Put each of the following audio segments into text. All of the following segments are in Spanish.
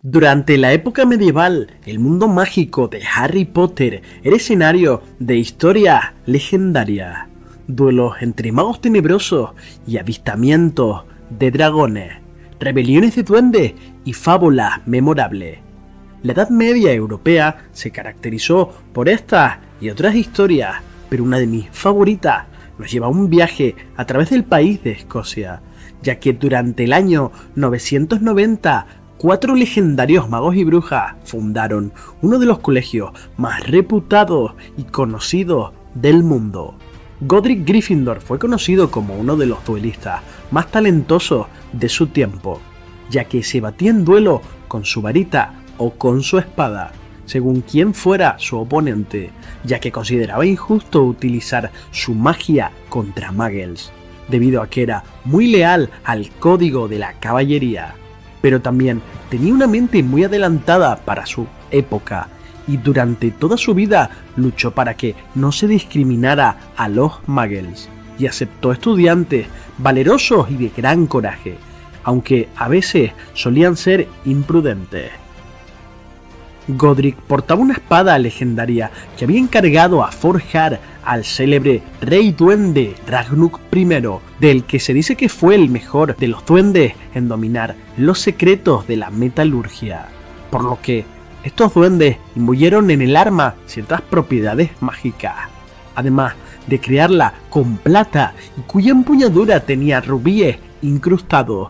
Durante la época medieval, el mundo mágico de Harry Potter era escenario de historias legendarias, duelos entre magos tenebrosos y avistamientos de dragones, rebeliones de duendes y fábulas memorables. La Edad Media europea se caracterizó por estas y otras historias, pero una de mis favoritas nos lleva a un viaje a través del país de Escocia, ya que durante el año 990 4 legendarios magos y brujas fundaron uno de los colegios más reputados y conocidos del mundo. Godric Gryffindor fue conocido como uno de los duelistas más talentosos de su tiempo, ya que se batía en duelo con su varita o con su espada, según quien fuera su oponente, ya que consideraba injusto utilizar su magia contra muggles, debido a que era muy leal al código de la caballería. Pero también tenía una mente muy adelantada para su época y durante toda su vida luchó para que no se discriminara a los muggles y aceptó estudiantes valerosos y de gran coraje, aunque a veces solían ser imprudentes. Godric portaba una espada legendaria que había encargado a forjar al célebre rey duende Ragnuk I, del que se dice que fue el mejor de los duendes en dominar los secretos de la metalurgia, por lo que estos duendes imbuyeron en el arma ciertas propiedades mágicas, además de crearla con plata y cuya empuñadura tenía rubíes incrustados.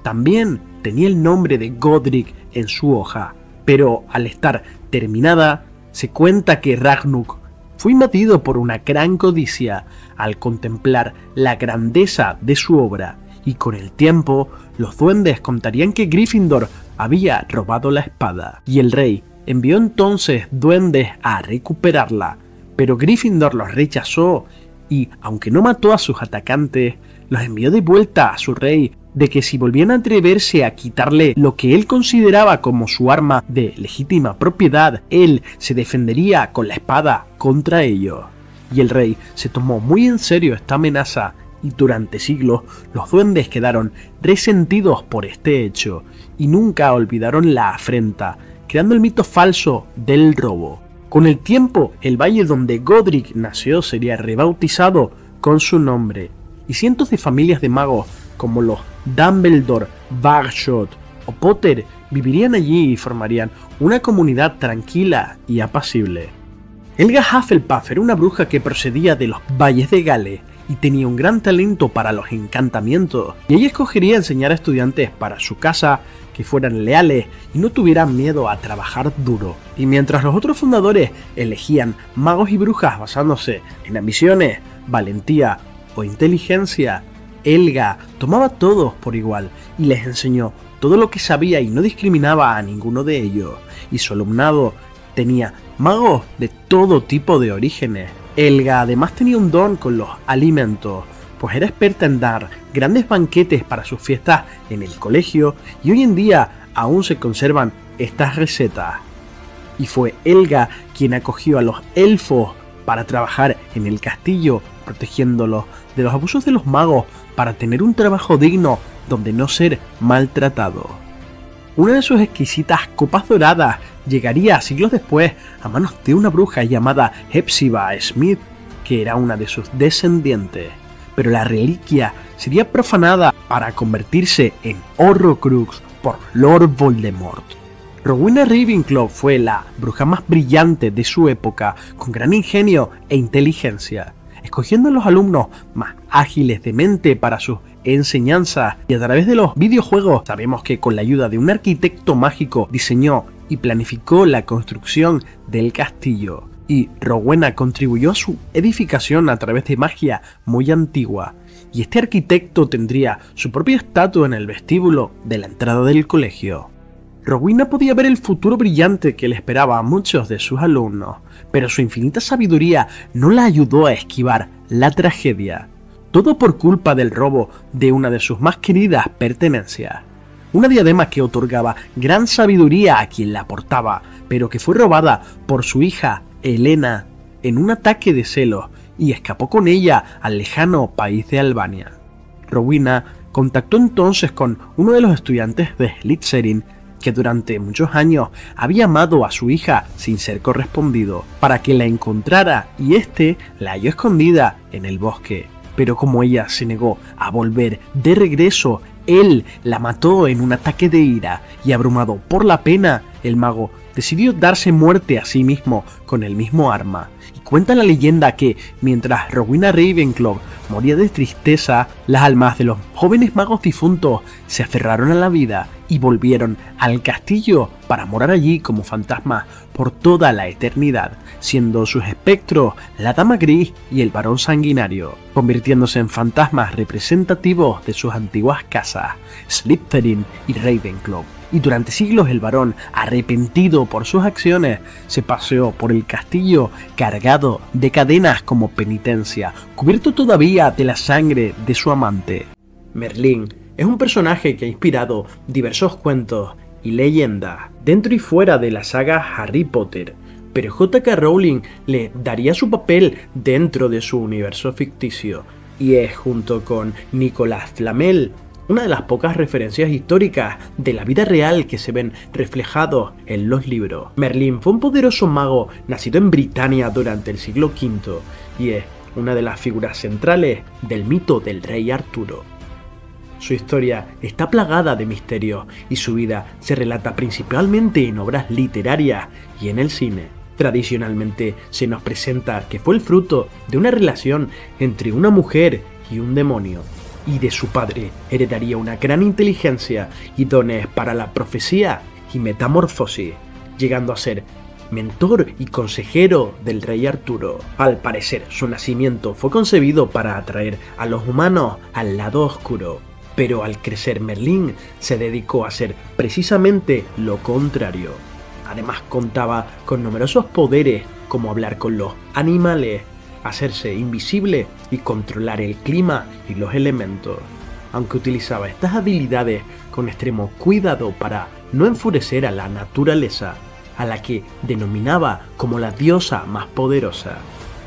También tenía el nombre de Godric en su hoja, pero al estar terminada, se cuenta que Ragnuk fue invadido por una gran codicia al contemplar la grandeza de su obra, y con el tiempo los duendes contarían que Gryffindor había robado la espada, y el rey envió entonces duendes a recuperarla, pero Gryffindor los rechazó y, aunque no mató a sus atacantes, los envió de vuelta a su rey, de que si volvían a atreverse a quitarle lo que él consideraba como su arma de legítima propiedad, él se defendería con la espada contra ellos. Y el rey se tomó muy en serio esta amenaza, y durante siglos los duendes quedaron resentidos por este hecho, y nunca olvidaron la afrenta, creando el mito falso del robo. Con el tiempo, el valle donde Godric nació sería rebautizado con su nombre, y cientos de familias de magos como los Dumbledore, Bagshot o Potter vivirían allí y formarían una comunidad tranquila y apacible. Helga Hufflepuff era una bruja que procedía de los valles de Gales y tenía un gran talento para los encantamientos, y ella escogería enseñar a estudiantes para su casa que fueran leales y no tuvieran miedo a trabajar duro. Y mientras los otros fundadores elegían magos y brujas basándose en ambiciones, valentía o inteligencia, Helga tomaba a todos por igual y les enseñó todo lo que sabía y no discriminaba a ninguno de ellos, y su alumnado tenía magos de todo tipo de orígenes. Helga además tenía un don con los alimentos, pues era experta en dar grandes banquetes para sus fiestas en el colegio, y hoy en día aún se conservan estas recetas. Y fue Helga quien acogió a los elfos para trabajar en el castillo, protegiéndolos de los abusos de los magos para tener un trabajo digno donde no ser maltratado. Una de sus exquisitas copas doradas llegaría siglos después a manos de una bruja llamada Hepzibah Smith, que era una de sus descendientes, pero la reliquia sería profanada para convertirse en Horrocrux por Lord Voldemort. Rowena Ravenclaw fue la bruja más brillante de su época, con gran ingenio e inteligencia, escogiendo a los alumnos más ágiles de mente para sus enseñanzas, y a través de los videojuegos sabemos que con la ayuda de un arquitecto mágico diseñó y planificó la construcción del castillo, y Rowena contribuyó a su edificación a través de magia muy antigua, y este arquitecto tendría su propia estatua en el vestíbulo de la entrada del colegio. Rowena podía ver el futuro brillante que le esperaba a muchos de sus alumnos, pero su infinita sabiduría no la ayudó a esquivar la tragedia. Todo por culpa del robo de una de sus más queridas pertenencias. Una diadema que otorgaba gran sabiduría a quien la portaba, pero que fue robada por su hija Helena en un ataque de celos, y escapó con ella al lejano país de Albania. Rowena contactó entonces con uno de los estudiantes de Slytherin que durante muchos años había amado a su hija sin ser correspondido, para que la encontrara y éste la halló escondida en el bosque. Pero como ella se negó a volver de regreso, él la mató en un ataque de ira y abrumado por la pena, el mago decidió darse muerte a sí mismo con el mismo arma. Y cuenta la leyenda que, mientras Rowena Ravenclaw moría de tristeza, las almas de los jóvenes magos difuntos se aferraron a la vida y volvieron al castillo para morar allí como fantasmas por toda la eternidad, siendo sus espectros la Dama Gris y el Varón Sanguinario, convirtiéndose en fantasmas representativos de sus antiguas casas, Slytherin y Ravenclaw. Y durante siglos el varón, arrepentido por sus acciones, se paseó por el castillo cargado de cadenas como penitencia, cubierto todavía de la sangre de su amante. Merlín es un personaje que ha inspirado diversos cuentos y leyendas dentro y fuera de la saga Harry Potter, pero J.K. Rowling le daría su papel dentro de su universo ficticio, y es junto con Nicolas Flamel una de las pocas referencias históricas de la vida real que se ven reflejados en los libros. Merlín fue un poderoso mago nacido en Britania durante el siglo V y es una de las figuras centrales del mito del rey Arturo. Su historia está plagada de misterios y su vida se relata principalmente en obras literarias y en el cine. Tradicionalmente se nos presenta que fue el fruto de una relación entre una mujer y un demonio, y de su padre heredaría una gran inteligencia y dones para la profecía y metamorfosis, llegando a ser mentor y consejero del rey Arturo. Al parecer, su nacimiento fue concebido para atraer a los humanos al lado oscuro, pero al crecer Merlín se dedicó a hacer precisamente lo contrario. Además contaba con numerosos poderes como hablar con los animales, hacerse invisible y controlar el clima y los elementos, aunque utilizaba estas habilidades con extremo cuidado para no enfurecer a la naturaleza, a la que denominaba como la diosa más poderosa.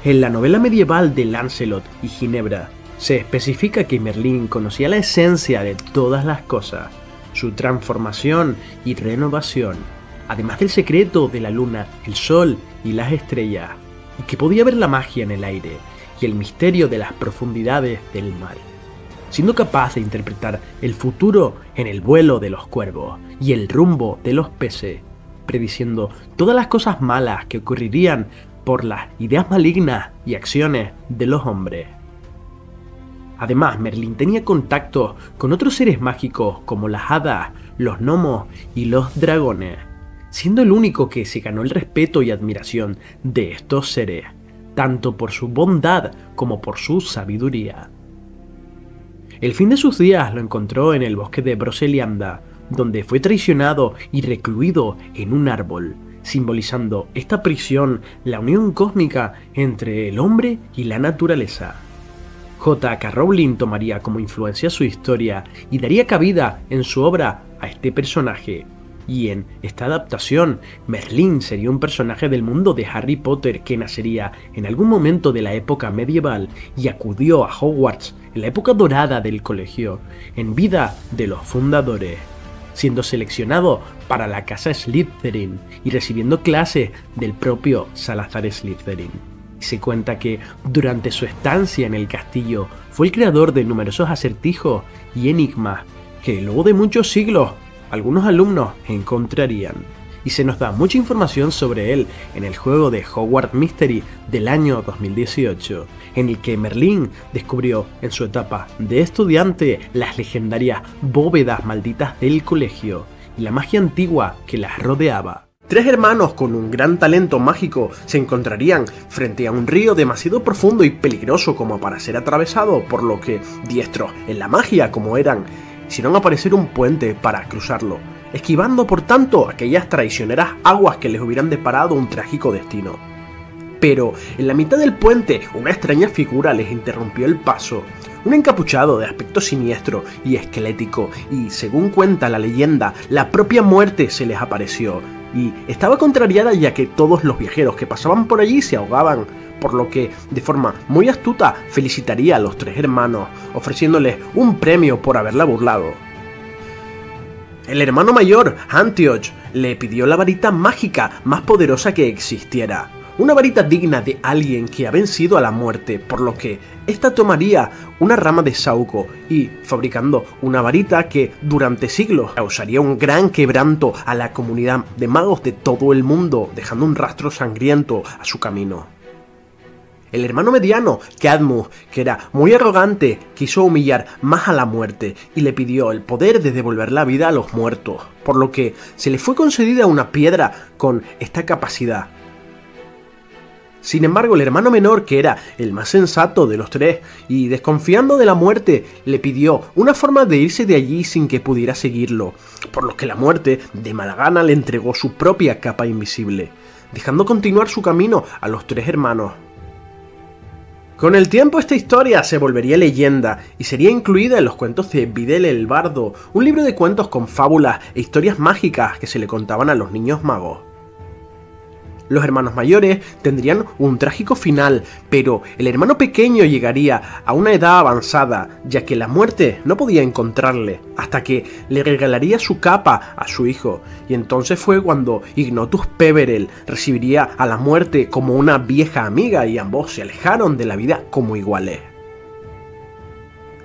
En la novela medieval de Lancelot y Ginebra se especifica que Merlín conocía la esencia de todas las cosas, su transformación y renovación, además del secreto de la luna, el sol y las estrellas, y que podía ver la magia en el aire y el misterio de las profundidades del mar, siendo capaz de interpretar el futuro en el vuelo de los cuervos y el rumbo de los peces, prediciendo todas las cosas malas que ocurrirían por las ideas malignas y acciones de los hombres. Además, Merlín tenía contacto con otros seres mágicos como las hadas, los gnomos y los dragones, siendo el único que se ganó el respeto y admiración de estos seres, tanto por su bondad como por su sabiduría. El fin de sus días lo encontró en el bosque de Brocelianda, donde fue traicionado y recluido en un árbol, simbolizando esta prisión la unión cósmica entre el hombre y la naturaleza. J.K. Rowling tomaría como influencia su historia y daría cabida en su obra a este personaje, y en esta adaptación, Merlín sería un personaje del mundo de Harry Potter que nacería en algún momento de la época medieval y acudió a Hogwarts en la época dorada del colegio, en vida de los fundadores, siendo seleccionado para la casa Slytherin y recibiendo clases del propio Salazar Slytherin. Y se cuenta que durante su estancia en el castillo fue el creador de numerosos acertijos y enigmas que luego de muchos siglos algunos alumnos encontrarían. Y se nos da mucha información sobre él en el juego de Hogwarts Mystery del año 2018, en el que Merlín descubrió en su etapa de estudiante las legendarias bóvedas malditas del colegio y la magia antigua que las rodeaba. Tres hermanos con un gran talento mágico se encontrarían frente a un río demasiado profundo y peligroso como para ser atravesado, por lo que, diestros en la magia como eran, hicieron aparecer un puente para cruzarlo, esquivando por tanto aquellas traicioneras aguas que les hubieran deparado un trágico destino. Pero en la mitad del puente una extraña figura les interrumpió el paso, un encapuchado de aspecto siniestro y esquelético, y según cuenta la leyenda, la propia muerte se les apareció, y estaba contrariada ya que todos los viajeros que pasaban por allí se ahogaban, por lo que, de forma muy astuta, felicitaría a los tres hermanos, ofreciéndoles un premio por haberla burlado. El hermano mayor, Antioch, le pidió la varita mágica más poderosa que existiera. Una varita digna de alguien que ha vencido a la muerte, por lo que ésta tomaría una rama de saúco y, fabricando una varita que durante siglos causaría un gran quebranto a la comunidad de magos de todo el mundo, dejando un rastro sangriento a su camino. El hermano mediano, Cadmus, que era muy arrogante, quiso humillar más a la muerte y le pidió el poder de devolver la vida a los muertos, por lo que se le fue concedida una piedra con esta capacidad. Sin embargo, el hermano menor, que era el más sensato de los tres, y desconfiando de la muerte, le pidió una forma de irse de allí sin que pudiera seguirlo, por lo que la muerte, de mala gana, le entregó su propia capa invisible, dejando continuar su camino a los tres hermanos. Con el tiempo esta historia se volvería leyenda y sería incluida en los cuentos de Videl el Bardo, un libro de cuentos con fábulas e historias mágicas que se le contaban a los niños magos. Los hermanos mayores tendrían un trágico final, pero el hermano pequeño llegaría a una edad avanzada, ya que la muerte no podía encontrarle, hasta que le regalaría su capa a su hijo, y entonces fue cuando Ignotus Peverell recibiría a la muerte como una vieja amiga y ambos se alejaron de la vida como iguales.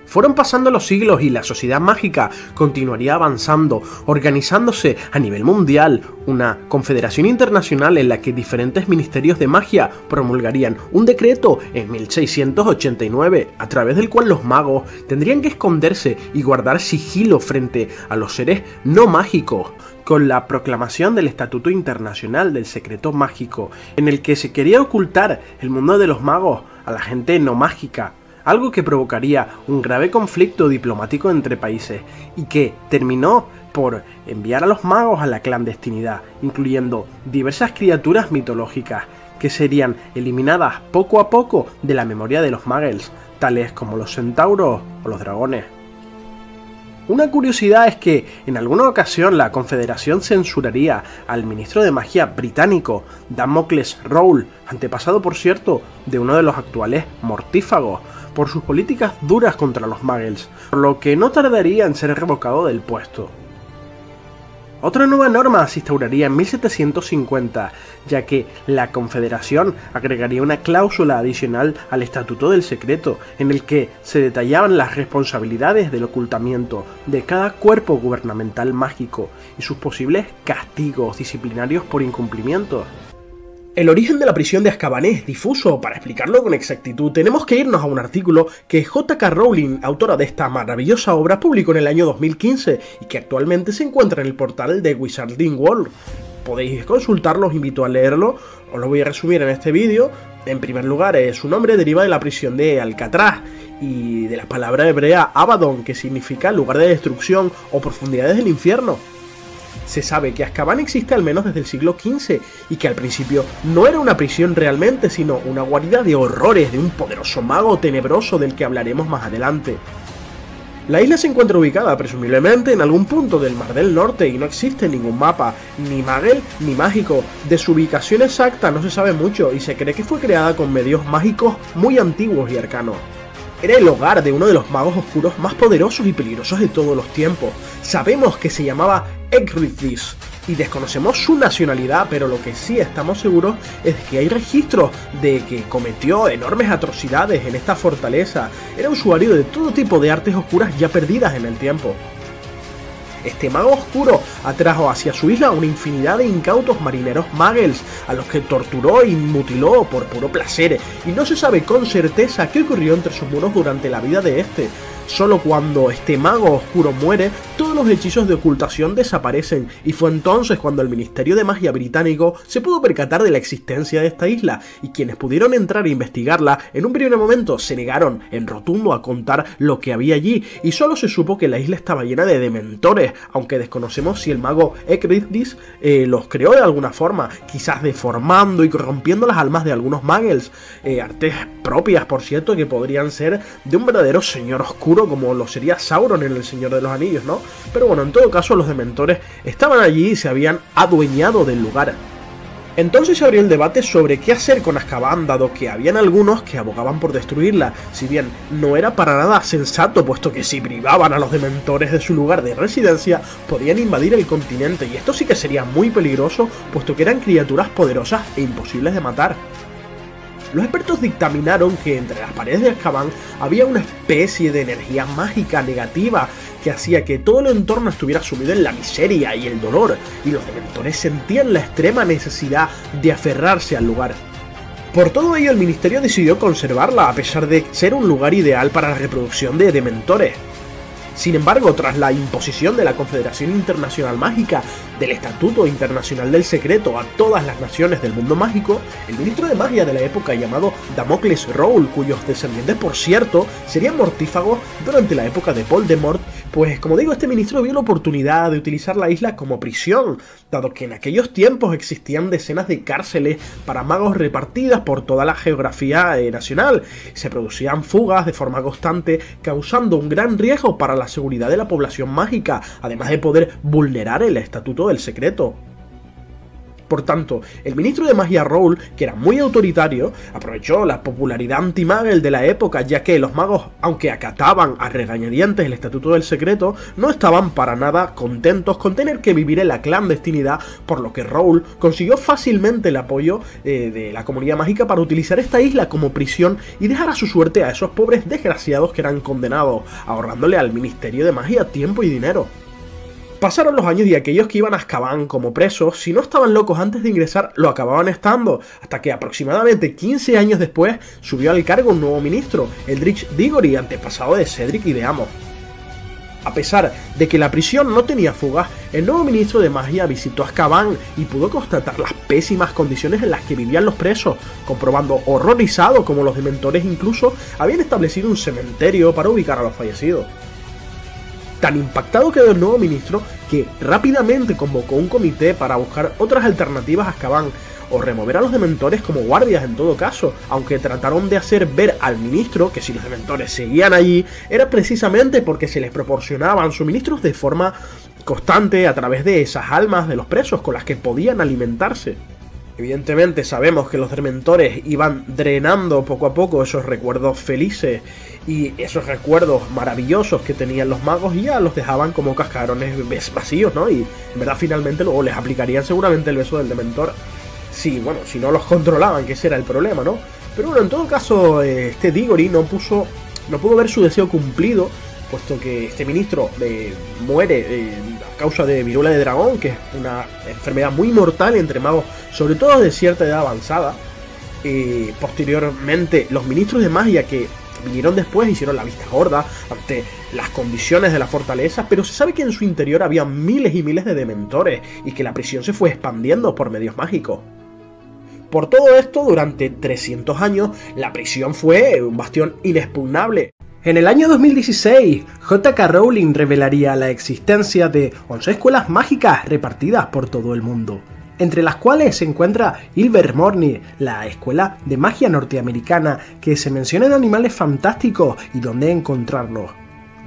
Fueron pasando los siglos y la sociedad mágica continuaría avanzando, organizándose a nivel mundial, una confederación internacional en la que diferentes ministerios de magia promulgarían un decreto en 1689, a través del cual los magos tendrían que esconderse y guardar sigilo frente a los seres no mágicos, con la proclamación del Estatuto Internacional del Secreto Mágico, en el que se quería ocultar el mundo de los magos a la gente no mágica, algo que provocaría un grave conflicto diplomático entre países y que terminó por enviar a los magos a la clandestinidad, incluyendo diversas criaturas mitológicas que serían eliminadas poco a poco de la memoria de los muggles, tales como los centauros o los dragones. Una curiosidad es que en alguna ocasión la Confederación censuraría al ministro de magia británico Damocles Rowell, antepasado por cierto de uno de los actuales mortífagos, por sus políticas duras contra los muggles, por lo que no tardaría en ser revocado del puesto. Otra nueva norma se instauraría en 1750, ya que la Confederación agregaría una cláusula adicional al Estatuto del Secreto, en el que se detallaban las responsabilidades del ocultamiento de cada cuerpo gubernamental mágico y sus posibles castigos disciplinarios por incumplimiento. El origen de la prisión de Azkaban es difuso. Para explicarlo con exactitud tenemos que irnos a un artículo que J.K. Rowling, autora de esta maravillosa obra, publicó en el año 2015 y que actualmente se encuentra en el portal de Wizarding World. Podéis consultarlo, os invito a leerlo, os lo voy a resumir en este vídeo. En primer lugar, su nombre deriva de la prisión de Alcatraz y de la palabra hebrea Abaddon, que significa lugar de destrucción o profundidades del infierno. Se sabe que Azkaban existe al menos desde el siglo XV y que al principio no era una prisión realmente, sino una guarida de horrores de un poderoso mago tenebroso del que hablaremos más adelante. La isla se encuentra ubicada presumiblemente en algún punto del Mar del Norte y no existe ningún mapa, ni muggle ni mágico. De su ubicación exacta no se sabe mucho y se cree que fue creada con medios mágicos muy antiguos y arcanos. Era el hogar de uno de los magos oscuros más poderosos y peligrosos de todos los tiempos. Sabemos que se llamaba Egrithis y desconocemos su nacionalidad, pero lo que sí estamos seguros es que hay registros de que cometió enormes atrocidades en esta fortaleza. Era usuario de todo tipo de artes oscuras ya perdidas en el tiempo. Este mago oscuro atrajo hacia su isla una infinidad de incautos marineros muggles, a los que torturó y mutiló por puro placer, y no se sabe con certeza qué ocurrió entre sus muros durante la vida de este. Solo cuando este mago oscuro muere, todos los hechizos de ocultación desaparecen, y fue entonces cuando el Ministerio de Magia británico se pudo percatar de la existencia de esta isla, y quienes pudieron entrar e investigarla, en un primer momento se negaron en rotundo a contar lo que había allí, y solo se supo que la isla estaba llena de dementores, aunque desconocemos si el mago Egrithis los creó de alguna forma, quizás deformando y corrompiendo las almas de algunos muggles, artes propias por cierto que podrían ser de un verdadero señor oscuro como lo sería Sauron en El Señor de los Anillos, ¿no? Pero bueno, en todo caso los dementores estaban allí y se habían adueñado del lugar. Entonces se abrió el debate sobre qué hacer con Azkaban, dado que habían algunos que abogaban por destruirla, si bien no era para nada sensato, puesto que si privaban a los dementores de su lugar de residencia, podían invadir el continente, y esto sí que sería muy peligroso, puesto que eran criaturas poderosas e imposibles de matar. Los expertos dictaminaron que entre las paredes de Azkaban había una especie de energía mágica negativa que hacía que todo el entorno estuviera sumido en la miseria y el dolor, y los dementores sentían la extrema necesidad de aferrarse al lugar. Por todo ello, el ministerio decidió conservarla, a pesar de ser un lugar ideal para la reproducción de dementores. Sin embargo, tras la imposición de la Confederación Internacional Mágica del Estatuto Internacional del Secreto a todas las naciones del mundo mágico, el ministro de magia de la época llamado Damocles Rowle, cuyos descendientes por cierto serían mortífagos durante la época de Voldemort, pues como digo, este ministro vio la oportunidad de utilizar la isla como prisión, dado que en aquellos tiempos existían decenas de cárceles para magos repartidas por toda la geografía nacional. Se producían fugas de forma constante, causando un gran riesgo para la seguridad de la población mágica, además de poder vulnerar el Estatuto del Secreto. Por tanto, el ministro de magia Rowle, que era muy autoritario, aprovechó la popularidad anti-Muggle de la época, ya que los magos, aunque acataban a regañadientes el Estatuto del Secreto, no estaban para nada contentos con tener que vivir en la clandestinidad, por lo que Rowle consiguió fácilmente el apoyo de la comunidad mágica para utilizar esta isla como prisión y dejar a su suerte a esos pobres desgraciados que eran condenados, ahorrándole al ministerio de magia tiempo y dinero. Pasaron los años y aquellos que iban a Azkaban como presos, si no estaban locos antes de ingresar, lo acababan estando, hasta que aproximadamente 15 años después subió al cargo un nuevo ministro, Eldritch Diggory, antepasado de Cedric y de Amos. A pesar de que la prisión no tenía fugas, el nuevo ministro de magia visitó Azkaban y pudo constatar las pésimas condiciones en las que vivían los presos, comprobando horrorizado cómo los dementores incluso habían establecido un cementerio para ubicar a los fallecidos. Tan impactado quedó el nuevo ministro que rápidamente convocó un comité para buscar otras alternativas a Azkaban, o remover a los dementores como guardias en todo caso, aunque trataron de hacer ver al ministro que si los dementores seguían allí era precisamente porque se les proporcionaban suministros de forma constante a través de esas almas de los presos con las que podían alimentarse. Evidentemente sabemos que los dementores iban drenando poco a poco esos recuerdos felices y esos recuerdos maravillosos que tenían los magos y ya los dejaban como cascarones vacíos, ¿no? Y en verdad finalmente luego les aplicarían seguramente el beso del dementor. Sí, bueno, si no los controlaban, que ese era el problema, ¿no? Pero bueno, en todo caso, este Diggory no pudo ver su deseo cumplido, puesto que este ministro muere a causa de viruela de dragón, que es una enfermedad muy mortal entre magos, sobre todo de cierta edad avanzada. Posteriormente, los ministros de magia que vinieron después hicieron la vista gorda ante las condiciones de la fortaleza, pero se sabe que en su interior había miles y miles de dementores y que la prisión se fue expandiendo por medios mágicos. Por todo esto, durante 300 años, la prisión fue un bastión inexpugnable. En el año 2016, J.K. Rowling revelaría la existencia de 11 escuelas mágicas repartidas por todo el mundo, entre las cuales se encuentra Ilvermorny, la escuela de magia norteamericana que se menciona en Animales Fantásticos y dónde encontrarlos.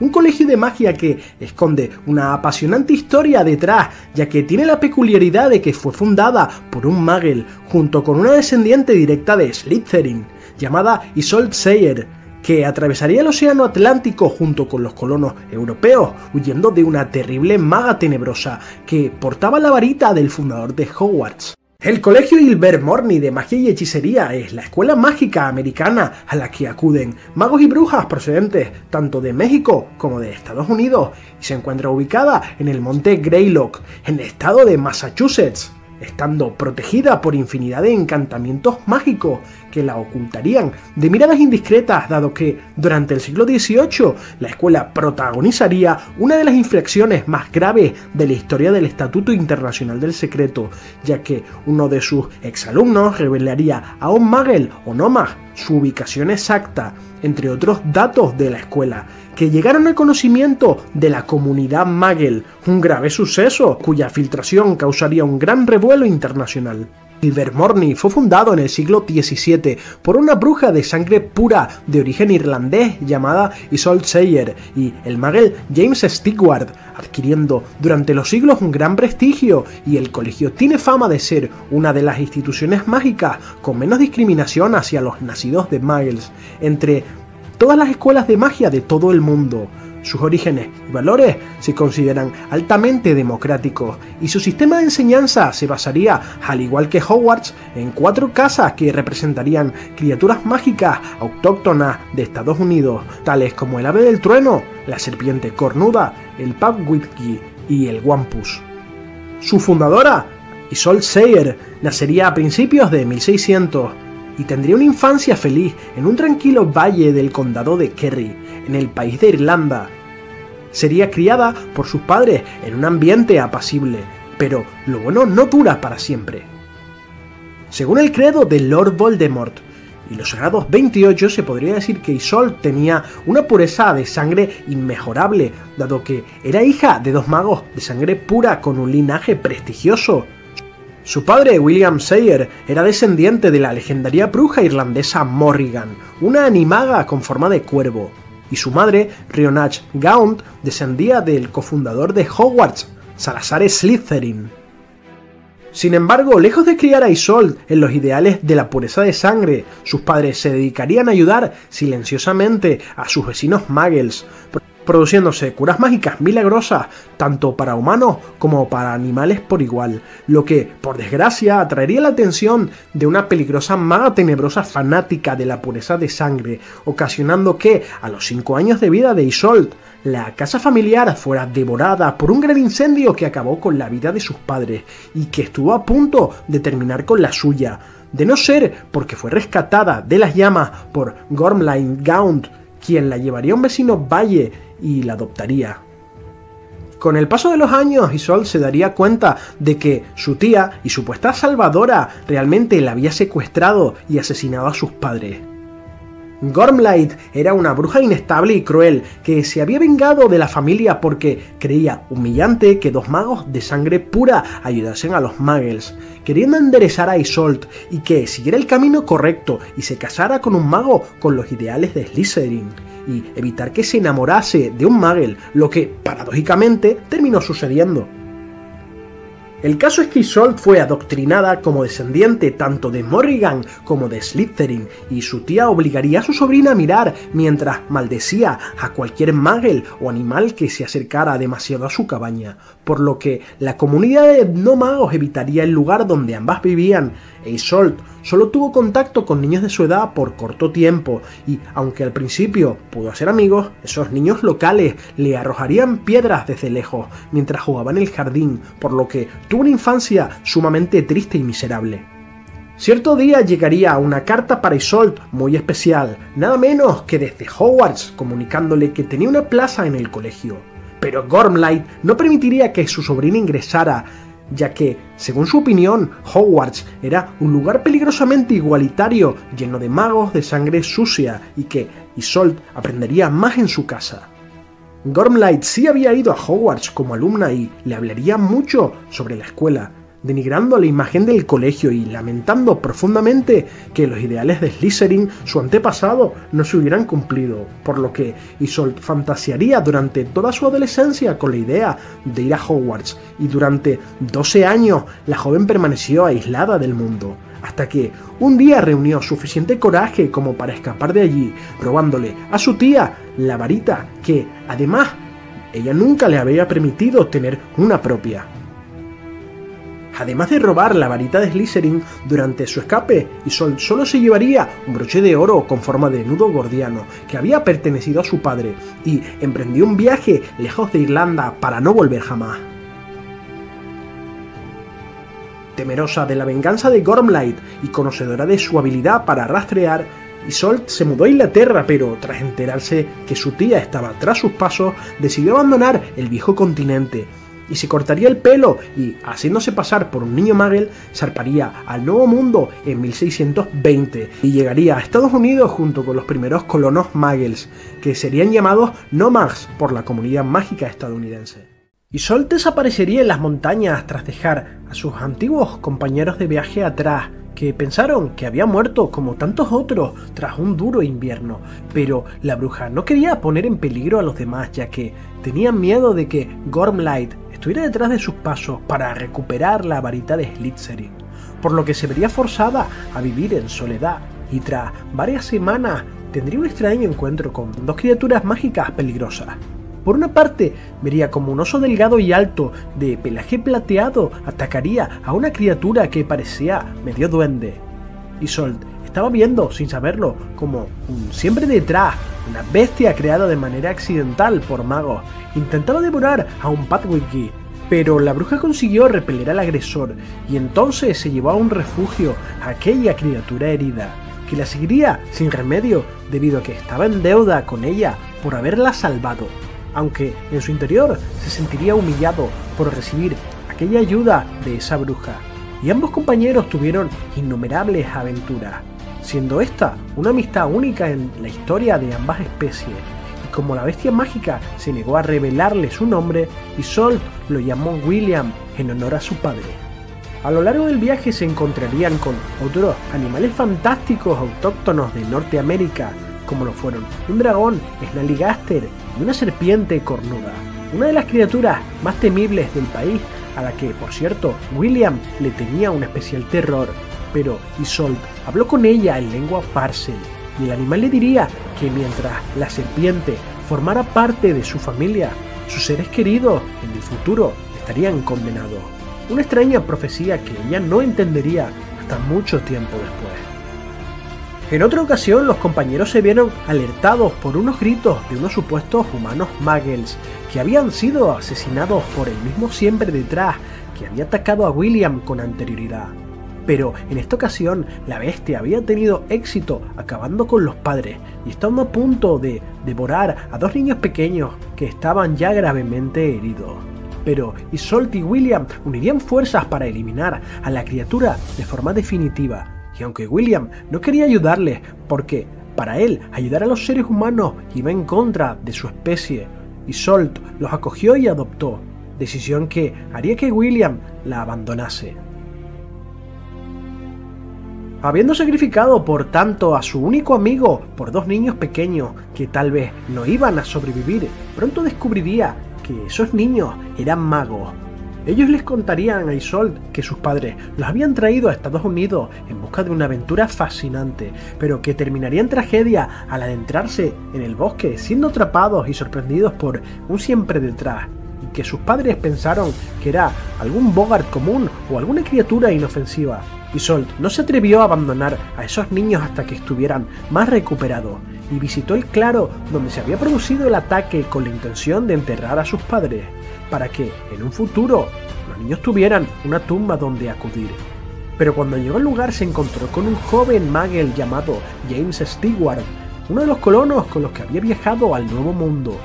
Un colegio de magia que esconde una apasionante historia detrás, ya que tiene la peculiaridad de que fue fundada por un Muggle junto con una descendiente directa de Slytherin, llamada Isolde Sayer, que atravesaría el océano Atlántico junto con los colonos europeos, huyendo de una terrible maga tenebrosa que portaba la varita del fundador de Hogwarts. El colegio Ilvermorny de magia y hechicería es la escuela mágica americana a la que acuden magos y brujas procedentes tanto de México como de Estados Unidos y se encuentra ubicada en el monte Greylock, en el estado de Massachusetts, estando protegida por infinidad de encantamientos mágicos que la ocultarían de miradas indiscretas, dado que durante el siglo XVIII la escuela protagonizaría una de las infracciones más graves de la historia del Estatuto Internacional del Secreto, ya que uno de sus exalumnos revelaría a un Muggle o Nomad su ubicación exacta, entre otros datos de la escuela, que llegaron al conocimiento de la comunidad Muggle, un grave suceso cuya filtración causaría un gran revuelo internacional. Ilvermorny fue fundado en el siglo XVII por una bruja de sangre pura de origen irlandés llamada Isolde Sayer y el mago James Stewart, adquiriendo durante los siglos un gran prestigio, y el colegio tiene fama de ser una de las instituciones mágicas con menos discriminación hacia los nacidos de muggles entre todas las escuelas de magia de todo el mundo. Sus orígenes y valores se consideran altamente democráticos y su sistema de enseñanza se basaría, al igual que Hogwarts, en 4 casas que representarían criaturas mágicas autóctonas de Estados Unidos, tales como el ave del trueno, la serpiente cornuda, el Puckwinkle y el Wampus. Su fundadora, Isolde Sayer, nacería a principios de 1600 y tendría una infancia feliz en un tranquilo valle del condado de Kerry, en el país de Irlanda. Sería criada por sus padres en un ambiente apacible, pero lo bueno no dura para siempre. Según el credo de Lord Voldemort y los Sagrados 28, se podría decir que Isolde tenía una pureza de sangre inmejorable, dado que era hija de 2 magos de sangre pura con un linaje prestigioso. Su padre, William Sayer, era descendiente de la legendaria bruja irlandesa Morrigan, una animaga con forma de cuervo, y su madre, Rionach Gaunt, descendía del cofundador de Hogwarts, Salazar Slytherin. Sin embargo, lejos de criar a Isolde en los ideales de la pureza de sangre, sus padres se dedicarían a ayudar silenciosamente a sus vecinos muggles, produciéndose curas mágicas milagrosas tanto para humanos como para animales por igual, lo que, por desgracia, atraería la atención de una peligrosa maga tenebrosa fanática de la pureza de sangre, ocasionando que, a los 5 años de vida de Isolde, la casa familiar fuera devorada por un gran incendio que acabó con la vida de sus padres y que estuvo a punto de terminar con la suya, de no ser porque fue rescatada de las llamas por Gormlaith Gaunt, quien la llevaría a un vecino valle y la adoptaría. Con el paso de los años, Isolde se daría cuenta de que su tía y supuesta salvadora realmente la había secuestrado y asesinado a sus padres. Gormlaith era una bruja inestable y cruel que se había vengado de la familia porque creía humillante que 2 magos de sangre pura ayudasen a los muggles, queriendo enderezar a Isolde y que siguiera el camino correcto y se casara con un mago con los ideales de Slytherin, y evitar que se enamorase de un muggle, lo que, paradójicamente, terminó sucediendo. El caso es que Isolde fue adoctrinada como descendiente tanto de Morrigan como de Slytherin, y su tía obligaría a su sobrina a mirar mientras maldecía a cualquier muggle o animal que se acercara demasiado a su cabaña, por lo que la comunidad de no magos evitaría el lugar donde ambas vivían, e Isolde solo tuvo contacto con niños de su edad por corto tiempo, y aunque al principio pudo hacer amigos, esos niños locales le arrojarían piedras desde lejos mientras jugaba en el jardín, por lo que tuvo una infancia sumamente triste y miserable. Cierto día llegaría una carta para Isolde muy especial, nada menos que desde Hogwarts, comunicándole que tenía una plaza en el colegio. Pero Gormlaith no permitiría que su sobrina ingresara, ya que, según su opinión, Hogwarts era un lugar peligrosamente igualitario, lleno de magos de sangre sucia, y que Isolde aprendería más en su casa. Gormlaith sí había ido a Hogwarts como alumna y le hablaría mucho sobre la escuela, denigrando la imagen del colegio y lamentando profundamente que los ideales de Slytherin, su antepasado, no se hubieran cumplido, por lo que Isolde fantasearía durante toda su adolescencia con la idea de ir a Hogwarts, y durante 12 años la joven permaneció aislada del mundo, hasta que un día reunió suficiente coraje como para escapar de allí, robándole a su tía la varita que, además, ella nunca le había permitido tener una propia. Además de robar la varita de Slytherin, durante su escape, Isolde solo se llevaría un broche de oro con forma de nudo gordiano que había pertenecido a su padre, y emprendió un viaje lejos de Irlanda para no volver jamás. Temerosa de la venganza de Gormlaith y conocedora de su habilidad para rastrear, Isolde se mudó a Inglaterra, pero tras enterarse que su tía estaba tras sus pasos, decidió abandonar el viejo continente y se cortaría el pelo y, haciéndose pasar por un niño muggle, zarparía al Nuevo Mundo en 1620 y llegaría a Estados Unidos junto con los primeros colonos muggles, que serían llamados Nomads por la comunidad mágica estadounidense. Isolde desaparecería en las montañas tras dejar a sus antiguos compañeros de viaje atrás, que pensaron que había muerto como tantos otros tras un duro invierno, pero la bruja no quería poner en peligro a los demás, ya que tenían miedo de que Gormlaith estuviera detrás de sus pasos para recuperar la varita de Slytherin, por lo que se vería forzada a vivir en soledad, y tras varias semanas tendría un extraño encuentro con dos criaturas mágicas peligrosas. Por una parte, vería como un oso delgado y alto, de pelaje plateado, atacaría a una criatura que parecía medio duende. Isolde estaba viendo, sin saberlo, como un siempre detrás, una bestia creada de manera accidental por magos, intentaba devorar a un Padwiki, pero la bruja consiguió repeler al agresor, y entonces se llevó a un refugio a aquella criatura herida, que la seguiría sin remedio debido a que estaba en deuda con ella por haberla salvado, aunque en su interior se sentiría humillado por recibir aquella ayuda de esa bruja, y ambos compañeros tuvieron innumerables aventuras, siendo esta una amistad única en la historia de ambas especies, y como la bestia mágica se negó a revelarle su nombre, Isolde lo llamó William en honor a su padre. A lo largo del viaje se encontrarían con otros animales fantásticos autóctonos de Norteamérica, como lo fueron un dragón, Snallygaster y una serpiente cornuda, una de las criaturas más temibles del país, a la que, por cierto, William le tenía un especial terror, pero Isolde habló con ella en lengua Parcel, y el animal le diría que mientras la serpiente formara parte de su familia, sus seres queridos en el futuro estarían condenados. Una extraña profecía que ella no entendería hasta mucho tiempo después. En otra ocasión, los compañeros se vieron alertados por unos gritos de unos supuestos humanos muggles que habían sido asesinados por el mismo siempre detrás que había atacado a William con anterioridad. Pero en esta ocasión la bestia había tenido éxito acabando con los padres y estando a punto de devorar a dos niños pequeños que estaban ya gravemente heridos. Pero Isolde y William unirían fuerzas para eliminar a la criatura de forma definitiva. Y aunque William no quería ayudarles porque para él ayudar a los seres humanos iba en contra de su especie, Isolde los acogió y adoptó, decisión que haría que William la abandonase. Habiendo sacrificado por tanto a su único amigo por dos niños pequeños que tal vez no iban a sobrevivir, pronto descubriría que esos niños eran magos. Ellos les contarían a Isolde que sus padres los habían traído a Estados Unidos en busca de una aventura fascinante, pero que terminaría en tragedia al adentrarse en el bosque, siendo atrapados y sorprendidos por un siempre detrás, y que sus padres pensaron que era algún Boggart común o alguna criatura inofensiva. Isolde no se atrevió a abandonar a esos niños hasta que estuvieran más recuperados, y visitó el claro donde se había producido el ataque con la intención de enterrar a sus padres, para que en un futuro los niños tuvieran una tumba donde acudir. Pero cuando llegó al lugar se encontró con un joven muggle llamado James Stewart, uno de los colonos con los que había viajado al Nuevo Mundo,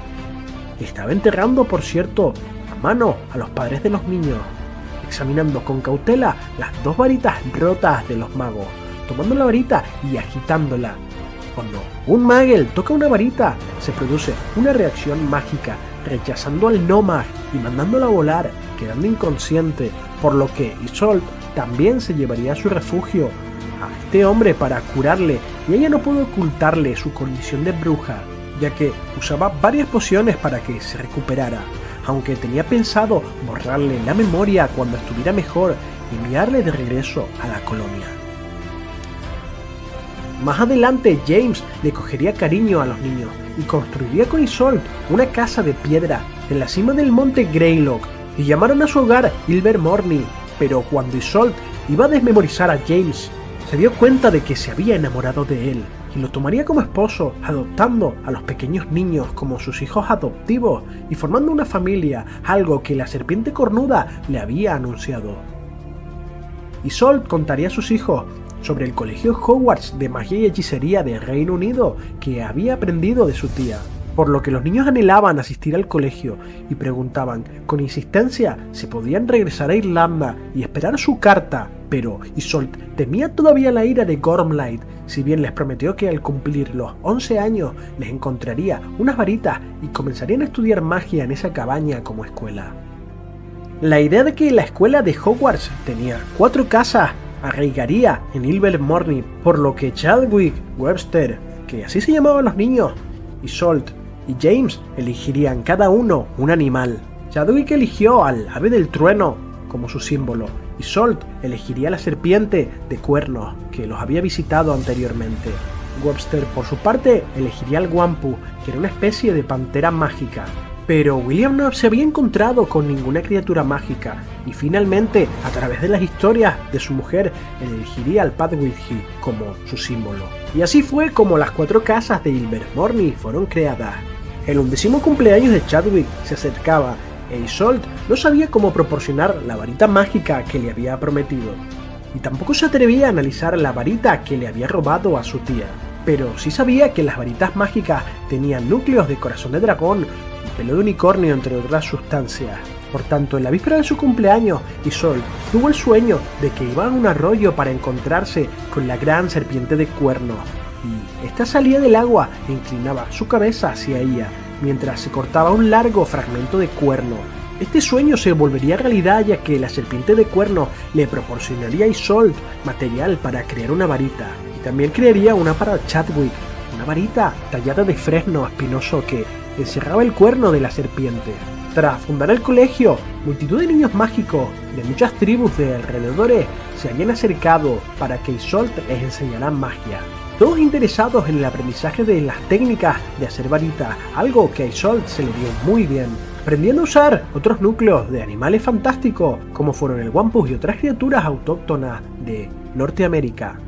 que estaba enterrando, por cierto, a mano a los padres de los niños, examinando con cautela las dos varitas rotas de los magos, tomando la varita y agitándola. Cuando un muggle toca una varita, se produce una reacción mágica, rechazando al Nomag y mandándolo a volar, quedando inconsciente, por lo que Isolde también se llevaría a su refugio a este hombre para curarle, y ella no pudo ocultarle su condición de bruja, ya que usaba varias pociones para que se recuperara, aunque tenía pensado borrarle la memoria cuando estuviera mejor y enviarle de regreso a la colonia. Más adelante James le cogería cariño a los niños y construiría con Isolde una casa de piedra en la cima del monte Greylock y llamaron a su hogar Ilvermorny, pero cuando Isolde iba a desmemorizar a James, se dio cuenta de que se había enamorado de él y lo tomaría como esposo, adoptando a los pequeños niños como sus hijos adoptivos y formando una familia, algo que la serpiente cornuda le había anunciado. Isolde contaría a sus hijos sobre el colegio Hogwarts de magia y hechicería de Reino Unido que había aprendido de su tía, por lo que los niños anhelaban asistir al colegio y preguntaban con insistencia si podían regresar a Irlanda y esperar su carta, pero Isolde temía todavía la ira de Gormlaith, si bien les prometió que al cumplir los 11 años les encontraría unas varitas y comenzarían a estudiar magia en esa cabaña como escuela. La idea de que la escuela de Hogwarts tenía 4 casas arraigaría en Ilvermorny, por lo que Chadwick, Webster, que así se llamaban los niños, Isolde y James elegirían cada uno un animal. Chadwick eligió al ave del trueno como su símbolo. Isolde elegiría la serpiente de cuernos que los había visitado anteriormente. Webster, por su parte, elegiría al Wampu, que era una especie de pantera mágica. Pero William no se había encontrado con ninguna criatura mágica, y finalmente, a través de las historias de su mujer, elegiría al Padwidgie como su símbolo. Y así fue como las 4 casas de Ilvermorny fueron creadas. El 11º cumpleaños de Chadwick se acercaba, e Isolde no sabía cómo proporcionar la varita mágica que le había prometido, y tampoco se atrevía a analizar la varita que le había robado a su tía. Pero sí sabía que las varitas mágicas tenían núcleos de corazón de dragón, pelo de unicornio, entre otras sustancias. Por tanto, en la víspera de su cumpleaños, Isolde tuvo el sueño de que iba a un arroyo para encontrarse con la gran serpiente de cuernos, y esta salía del agua e inclinaba su cabeza hacia ella, mientras se cortaba un largo fragmento de cuerno. Este sueño se volvería realidad, ya que la serpiente de cuernos le proporcionaría a Isolde material para crear una varita, y también crearía una para Chadwick, una varita tallada de fresno espinoso que encerraba el cuerno de la serpiente. Tras fundar el colegio, multitud de niños mágicos de muchas tribus de alrededores se habían acercado para que Isolde les enseñara magia, todos interesados en el aprendizaje de las técnicas de hacer varitas, algo que a Isolde se le dio muy bien, aprendiendo a usar otros núcleos de animales fantásticos como fueron el Wampus y otras criaturas autóctonas de Norteamérica.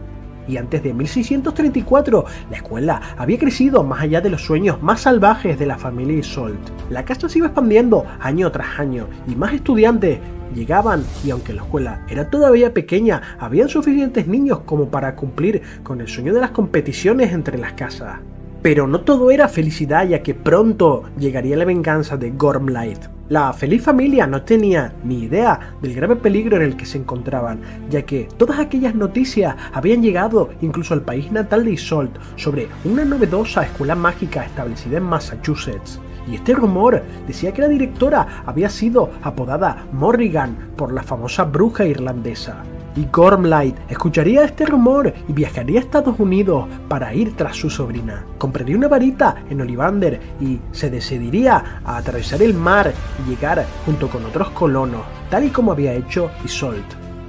Y antes de 1634, la escuela había crecido más allá de los sueños más salvajes de la familia Isolde. La casa se iba expandiendo año tras año, y más estudiantes llegaban, y aunque la escuela era todavía pequeña, habían suficientes niños como para cumplir con el sueño de las competiciones entre las casas. Pero no todo era felicidad, ya que pronto llegaría la venganza de Gormlaith. La feliz familia no tenía ni idea del grave peligro en el que se encontraban, ya que todas aquellas noticias habían llegado incluso al país natal de Isolde sobre una novedosa escuela mágica establecida en Massachusetts. Y este rumor decía que la directora había sido apodada Morrigan por la famosa bruja irlandesa. Y Gormlaith escucharía este rumor y viajaría a Estados Unidos para ir tras su sobrina. Compraría una varita en Ollivander y se decidiría a atravesar el mar y llegar junto con otros colonos, tal y como había hecho Isolde.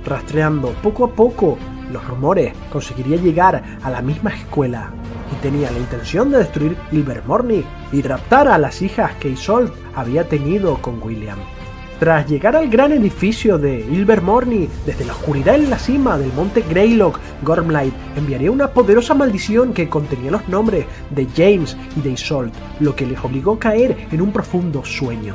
Rastreando poco a poco los rumores, conseguiría llegar a la misma escuela y tenía la intención de destruir Ilvermorny y raptar a las hijas que Isolde había tenido con William. Tras llegar al gran edificio de Ilvermorny, desde la oscuridad en la cima del monte Greylock, Gormlaith enviaría una poderosa maldición que contenía los nombres de James y de Isolde, lo que les obligó a caer en un profundo sueño.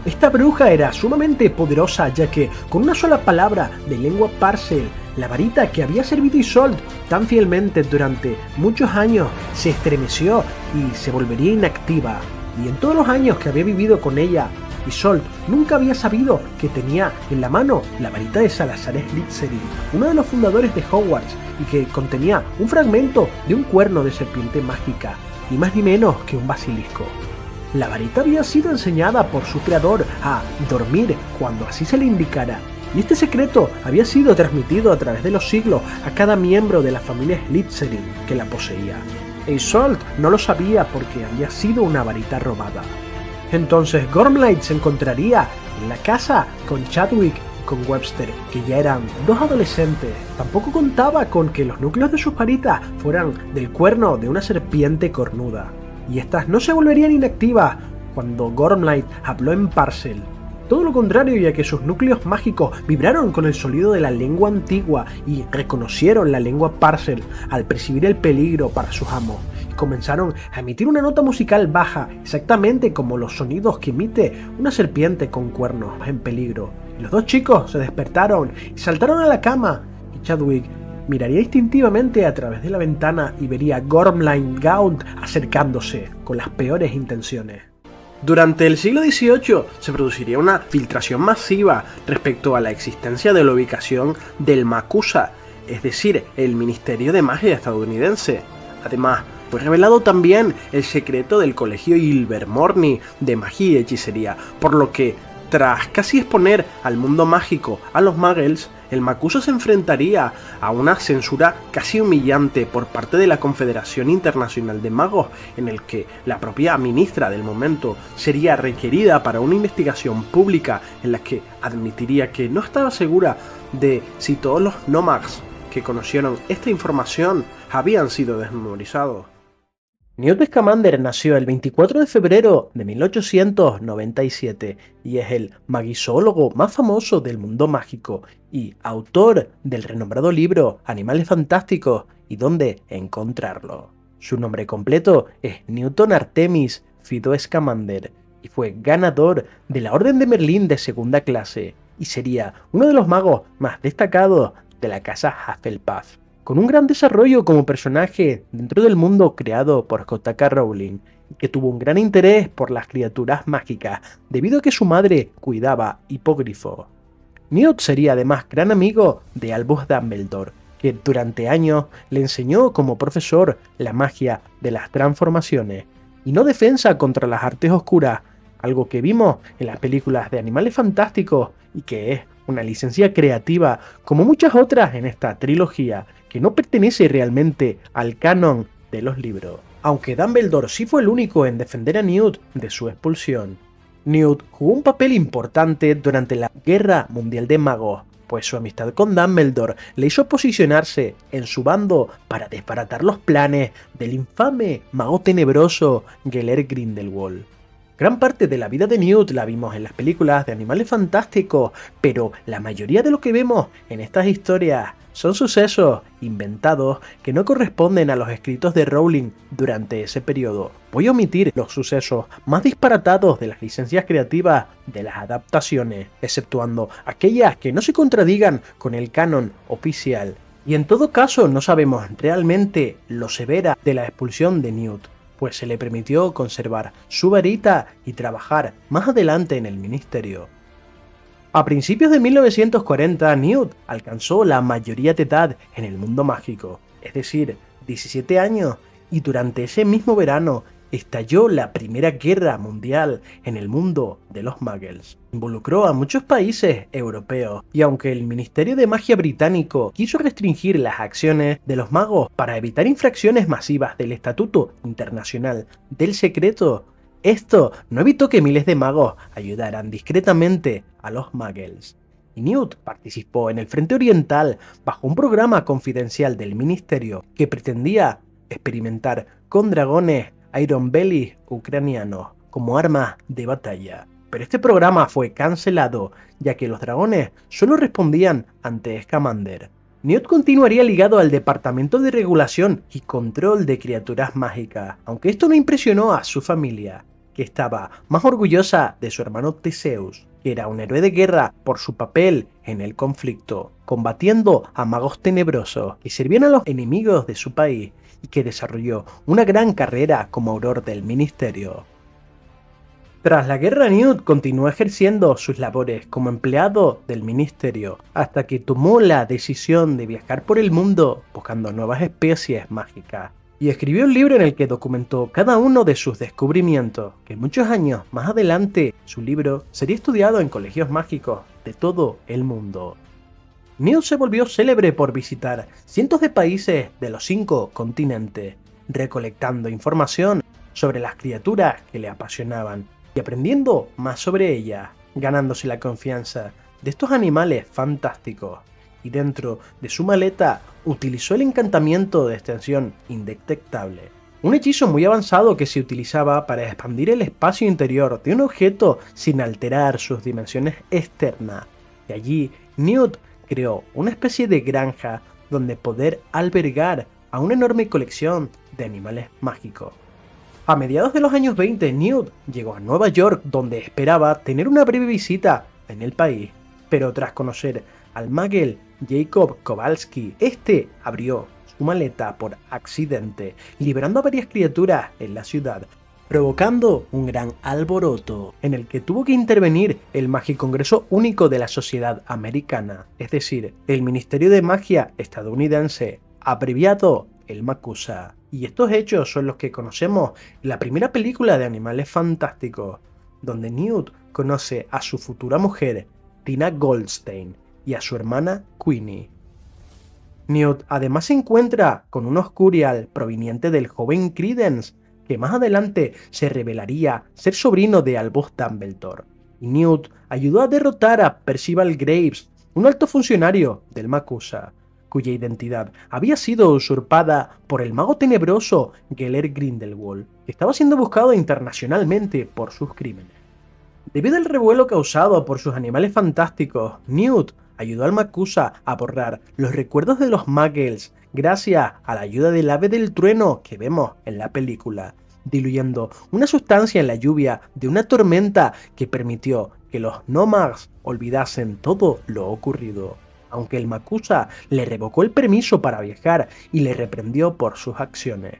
Esta bruja era sumamente poderosa, ya que con una sola palabra de lengua Parcel, la varita que había servido Isolde tan fielmente durante muchos años se estremeció y se volvería inactiva. Y en todos los años que había vivido con ella, Isolde nunca había sabido que tenía en la mano la varita de Salazar Slytherin, uno de los fundadores de Hogwarts, y que contenía un fragmento de un cuerno de serpiente mágica, ni más ni menos que un basilisco. La varita había sido enseñada por su creador a dormir cuando así se le indicara, y este secreto había sido transmitido a través de los siglos a cada miembro de la familia Slytherin que la poseía. E Isolde no lo sabía porque había sido una varita robada. Entonces Gormlaith se encontraría en la casa con Chadwick y con Webster, que ya eran 2 adolescentes. Tampoco contaba con que los núcleos de sus varitas fueran del cuerno de una serpiente cornuda, y estas no se volverían inactivas cuando Gormlaith habló en Parcel. Todo lo contrario, ya que sus núcleos mágicos vibraron con el sonido de la lengua antigua y reconocieron la lengua Parcel al percibir el peligro para sus amos. Comenzaron a emitir una nota musical baja, exactamente como los sonidos que emite una serpiente con cuernos en peligro. Los 2 chicos se despertaron y saltaron a la cama, y Chadwick miraría instintivamente a través de la ventana y vería a Gormlaith Gaunt acercándose con las peores intenciones. Durante el siglo XVIII se produciría una filtración masiva respecto a la existencia de la ubicación del MACUSA, es decir, el Ministerio de Magia estadounidense. Además, fue revelado también el secreto del colegio Ilvermorny de magia y hechicería, por lo que Tras casi exponer al mundo mágico a los muggles, el Macuso se enfrentaría a una censura casi humillante por parte de la Confederación Internacional de Magos, en el que la propia ministra del momento sería requerida para una investigación pública en la que admitiría que no estaba segura de si todos los Nomads que conocieron esta información habían sido desmemorizados. Newt Scamander nació el 24 de febrero de 1897 y es el magizoólogo más famoso del mundo mágico y autor del renombrado libro Animales Fantásticos y dónde encontrarlo. Su nombre completo es Newton Artemis Fido Scamander y fue ganador de la Orden de Merlín de segunda clase y sería uno de los magos más destacados de la casa Hufflepuff, con un gran desarrollo como personaje dentro del mundo creado por J.K. Rowling, que tuvo un gran interés por las criaturas mágicas debido a que su madre cuidaba hipogrifos. Newt sería además gran amigo de Albus Dumbledore, que durante años le enseñó como profesor la magia de las transformaciones y no defensa contra las artes oscuras, algo que vimos en las películas de Animales Fantásticos y que es una licencia creativa como muchas otras en esta trilogía, que no pertenece realmente al canon de los libros, aunque Dumbledore sí fue el único en defender a Newt de su expulsión. Newt jugó un papel importante durante la Guerra Mundial de Magos, pues su amistad con Dumbledore le hizo posicionarse en su bando para desbaratar los planes del infame mago tenebroso Gellert Grindelwald. Gran parte de la vida de Newt la vimos en las películas de Animales Fantásticos, pero la mayoría de lo que vemos en estas historias son sucesos inventados que no corresponden a los escritos de Rowling durante ese periodo. Voy a omitir los sucesos más disparatados de las licencias creativas de las adaptaciones, exceptuando aquellas que no se contradigan con el canon oficial. Y en todo caso no sabemos realmente lo severa de la expulsión de Newt, pues se le permitió conservar su varita y trabajar más adelante en el ministerio. A principios de 1940, Newt alcanzó la mayoría de edad en el mundo mágico, es decir, 17 años, y durante ese mismo verano estalló la Primera Guerra Mundial en el mundo de los muggles. Involucró a muchos países europeos, y aunque el Ministerio de Magia británico quiso restringir las acciones de los magos para evitar infracciones masivas del Estatuto Internacional del Secreto, esto no evitó que miles de magos ayudaran discretamente a los muggles. Y Newt participó en el Frente Oriental bajo un programa confidencial del ministerio que pretendía experimentar con dragones Iron Belly ucranianos como armas de batalla. Pero este programa fue cancelado, ya que los dragones solo respondían ante Scamander. Newt continuaría ligado al Departamento de Regulación y Control de Criaturas Mágicas, aunque esto no impresionó a su familia, que estaba más orgullosa de su hermano Theseus, que era un héroe de guerra por su papel en el conflicto, combatiendo a magos tenebrosos que servían a los enemigos de su país y que desarrolló una gran carrera como auror del ministerio. Tras la guerra, Newt continuó ejerciendo sus labores como empleado del ministerio, hasta que tomó la decisión de viajar por el mundo buscando nuevas especies mágicas, y escribió un libro en el que documentó cada uno de sus descubrimientos, que muchos años más adelante su libro sería estudiado en colegios mágicos de todo el mundo. Newt se volvió célebre por visitar cientos de países de los 5 continentes, recolectando información sobre las criaturas que le apasionaban y aprendiendo más sobre ellas, ganándose la confianza de estos animales fantásticos. Y dentro de su maleta utilizó el encantamiento de extensión indetectable, un hechizo muy avanzado que se utilizaba para expandir el espacio interior de un objeto sin alterar sus dimensiones externas. Y allí Newt creó una especie de granja donde poder albergar a una enorme colección de animales mágicos. A mediados de los años 20, Newt llegó a Nueva York, donde esperaba tener una breve visita en el país, pero tras conocer al muggle Jacob Kowalski, este abrió su maleta por accidente, liberando a varias criaturas en la ciudad, provocando un gran alboroto en el que tuvo que intervenir el Magicongreso Único de la Sociedad Americana, es decir, el Ministerio de Magia estadounidense, abreviado el MACUSA. Y estos hechos son los que conocemos en la primera película de Animales Fantásticos, donde Newt conoce a su futura mujer, Tina Goldstein, y a su hermana Queenie. Newt además se encuentra con un Oscurial proveniente del joven Credence, que más adelante se revelaría ser sobrino de Albus Dumbledore, y Newt ayudó a derrotar a Percival Graves, un alto funcionario del MACUSA, cuya identidad había sido usurpada por el mago tenebroso Gellert Grindelwald, que estaba siendo buscado internacionalmente por sus crímenes. Debido al revuelo causado por sus animales fantásticos, Newt ayudó al MACUSA a borrar los recuerdos de los Muggles gracias a la ayuda del ave del trueno que vemos en la película, diluyendo una sustancia en la lluvia de una tormenta que permitió que los Nomarks olvidasen todo lo ocurrido, aunque el MACUSA le revocó el permiso para viajar y le reprendió por sus acciones.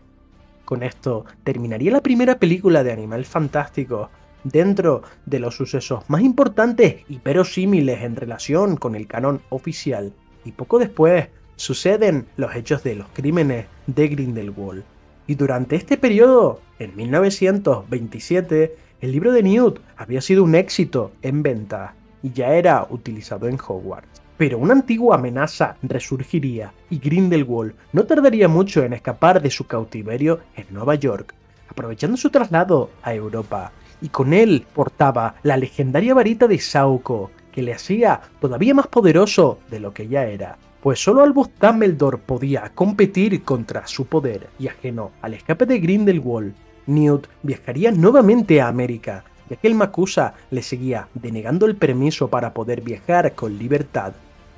Con esto terminaría la primera película de Animales Fantásticos, dentro de los sucesos más importantes y verosímiles en relación con el canon oficial, y poco después suceden los hechos de los crímenes de Grindelwald. Y durante este periodo, en 1927, el libro de Newt había sido un éxito en venta y ya era utilizado en Hogwarts. Pero una antigua amenaza resurgiría y Grindelwald no tardaría mucho en escapar de su cautiverio en Nueva York, aprovechando su traslado a Europa, y con él portaba la legendaria varita de Sauco, que le hacía todavía más poderoso de lo que ya era, pues solo Albus Dumbledore podía competir contra su poder, y ajeno al escape de Grindelwald, Newt viajaría nuevamente a América, ya que el MACUSA le seguía denegando el permiso para poder viajar con libertad,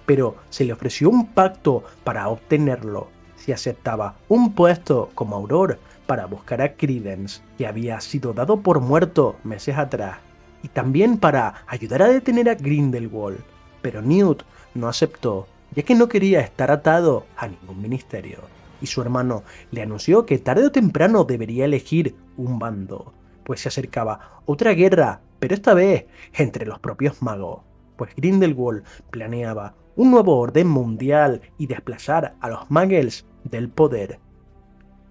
pero se le ofreció un pacto para obtenerlo, si aceptaba un puesto como Auror para buscar a Credence, que había sido dado por muerto meses atrás, y también para ayudar a detener a Grindelwald, pero Newt no aceptó, ya que no quería estar atado a ningún ministerio, y su hermano le anunció que tarde o temprano debería elegir un bando, pues se acercaba otra guerra, pero esta vez entre los propios magos, pues Grindelwald planeaba un nuevo orden mundial y desplazar a los Muggles del poder.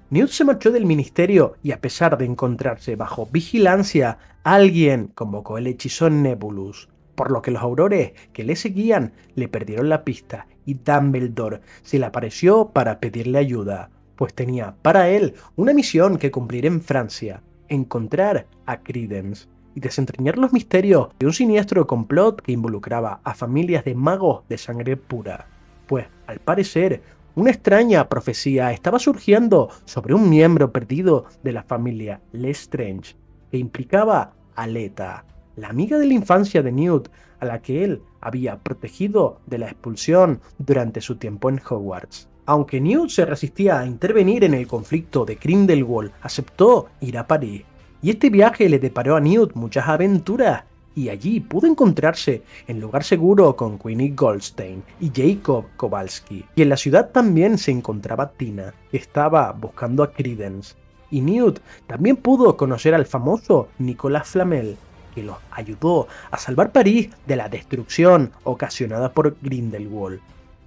Newt se marchó del ministerio y, a pesar de encontrarse bajo vigilancia, alguien convocó el hechizo Nebulus, por lo que los aurores que le seguían le perdieron la pista y Dumbledore se le apareció para pedirle ayuda, pues tenía para él una misión que cumplir en Francia: encontrar a Credence y desentrañar los misterios de un siniestro complot que involucraba a familias de magos de sangre pura, pues al parecer una extraña profecía estaba surgiendo sobre un miembro perdido de la familia Lestrange, que implicaba a Leta, la amiga de la infancia de Newt, a la que él había protegido de la expulsión durante su tiempo en Hogwarts. Aunque Newt se resistía a intervenir en el conflicto de Grindelwald, aceptó ir a París, y este viaje le deparó a Newt muchas aventuras, y allí pudo encontrarse en lugar seguro con Queenie Goldstein y Jacob Kowalski, y en la ciudad también se encontraba Tina, que estaba buscando a Credence, y Newt también pudo conocer al famoso Nicolas Flamel, que los ayudó a salvar París de la destrucción ocasionada por Grindelwald,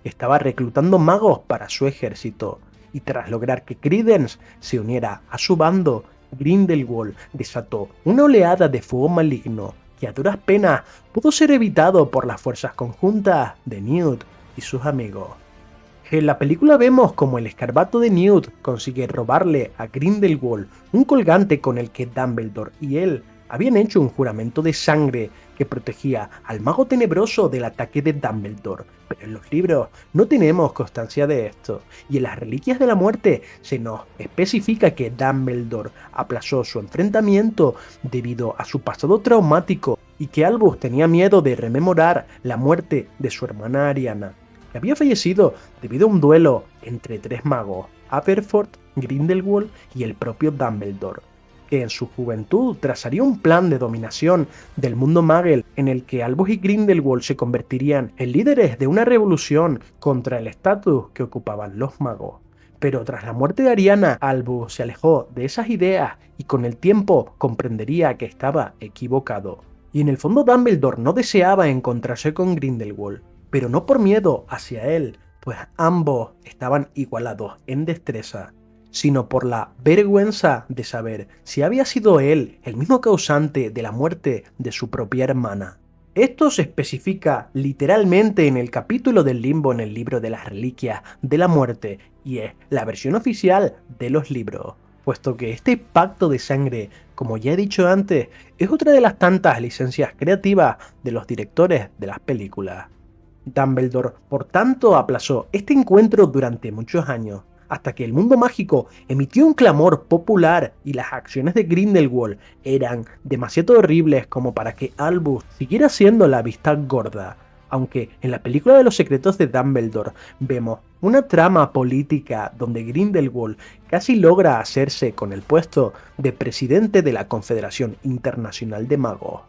que estaba reclutando magos para su ejército, y tras lograr que Credence se uniera a su bando, Grindelwald desató una oleada de fuego maligno que a duras penas pudo ser evitado por las fuerzas conjuntas de Newt y sus amigos. En la película vemos como el escarabajo de Newt consigue robarle a Grindelwald un colgante con el que Dumbledore y él habían hecho un juramento de sangre que protegía al mago tenebroso del ataque de Dumbledore, pero en los libros no tenemos constancia de esto, y en las Reliquias de la Muerte se nos especifica que Dumbledore aplazó su enfrentamiento debido a su pasado traumático y que Albus tenía miedo de rememorar la muerte de su hermana Ariana, que había fallecido debido a un duelo entre tres magos, Aberforth, Grindelwald y el propio Dumbledore, que en su juventud trazaría un plan de dominación del mundo Muggle en el que Albus y Grindelwald se convertirían en líderes de una revolución contra el estatus que ocupaban los magos. Pero tras la muerte de Ariana, Albus se alejó de esas ideas y con el tiempo comprendería que estaba equivocado. Y en el fondo Dumbledore no deseaba encontrarse con Grindelwald, pero no por miedo hacia él, pues ambos estaban igualados en destreza, sino por la vergüenza de saber si había sido él el mismo causante de la muerte de su propia hermana. Esto se especifica literalmente en el capítulo del limbo en el libro de las reliquias de la muerte, y es la versión oficial de los libros, puesto que este pacto de sangre, como ya he dicho antes, es otra de las tantas licencias creativas de los directores de las películas. Dumbledore, por tanto, aplazó este encuentro durante muchos años, hasta que el mundo mágico emitió un clamor popular y las acciones de Grindelwald eran demasiado horribles como para que Albus siguiera siendo la vista gorda. Aunque en la película de los secretos de Dumbledore vemos una trama política donde Grindelwald casi logra hacerse con el puesto de presidente de la Confederación Internacional de Magos.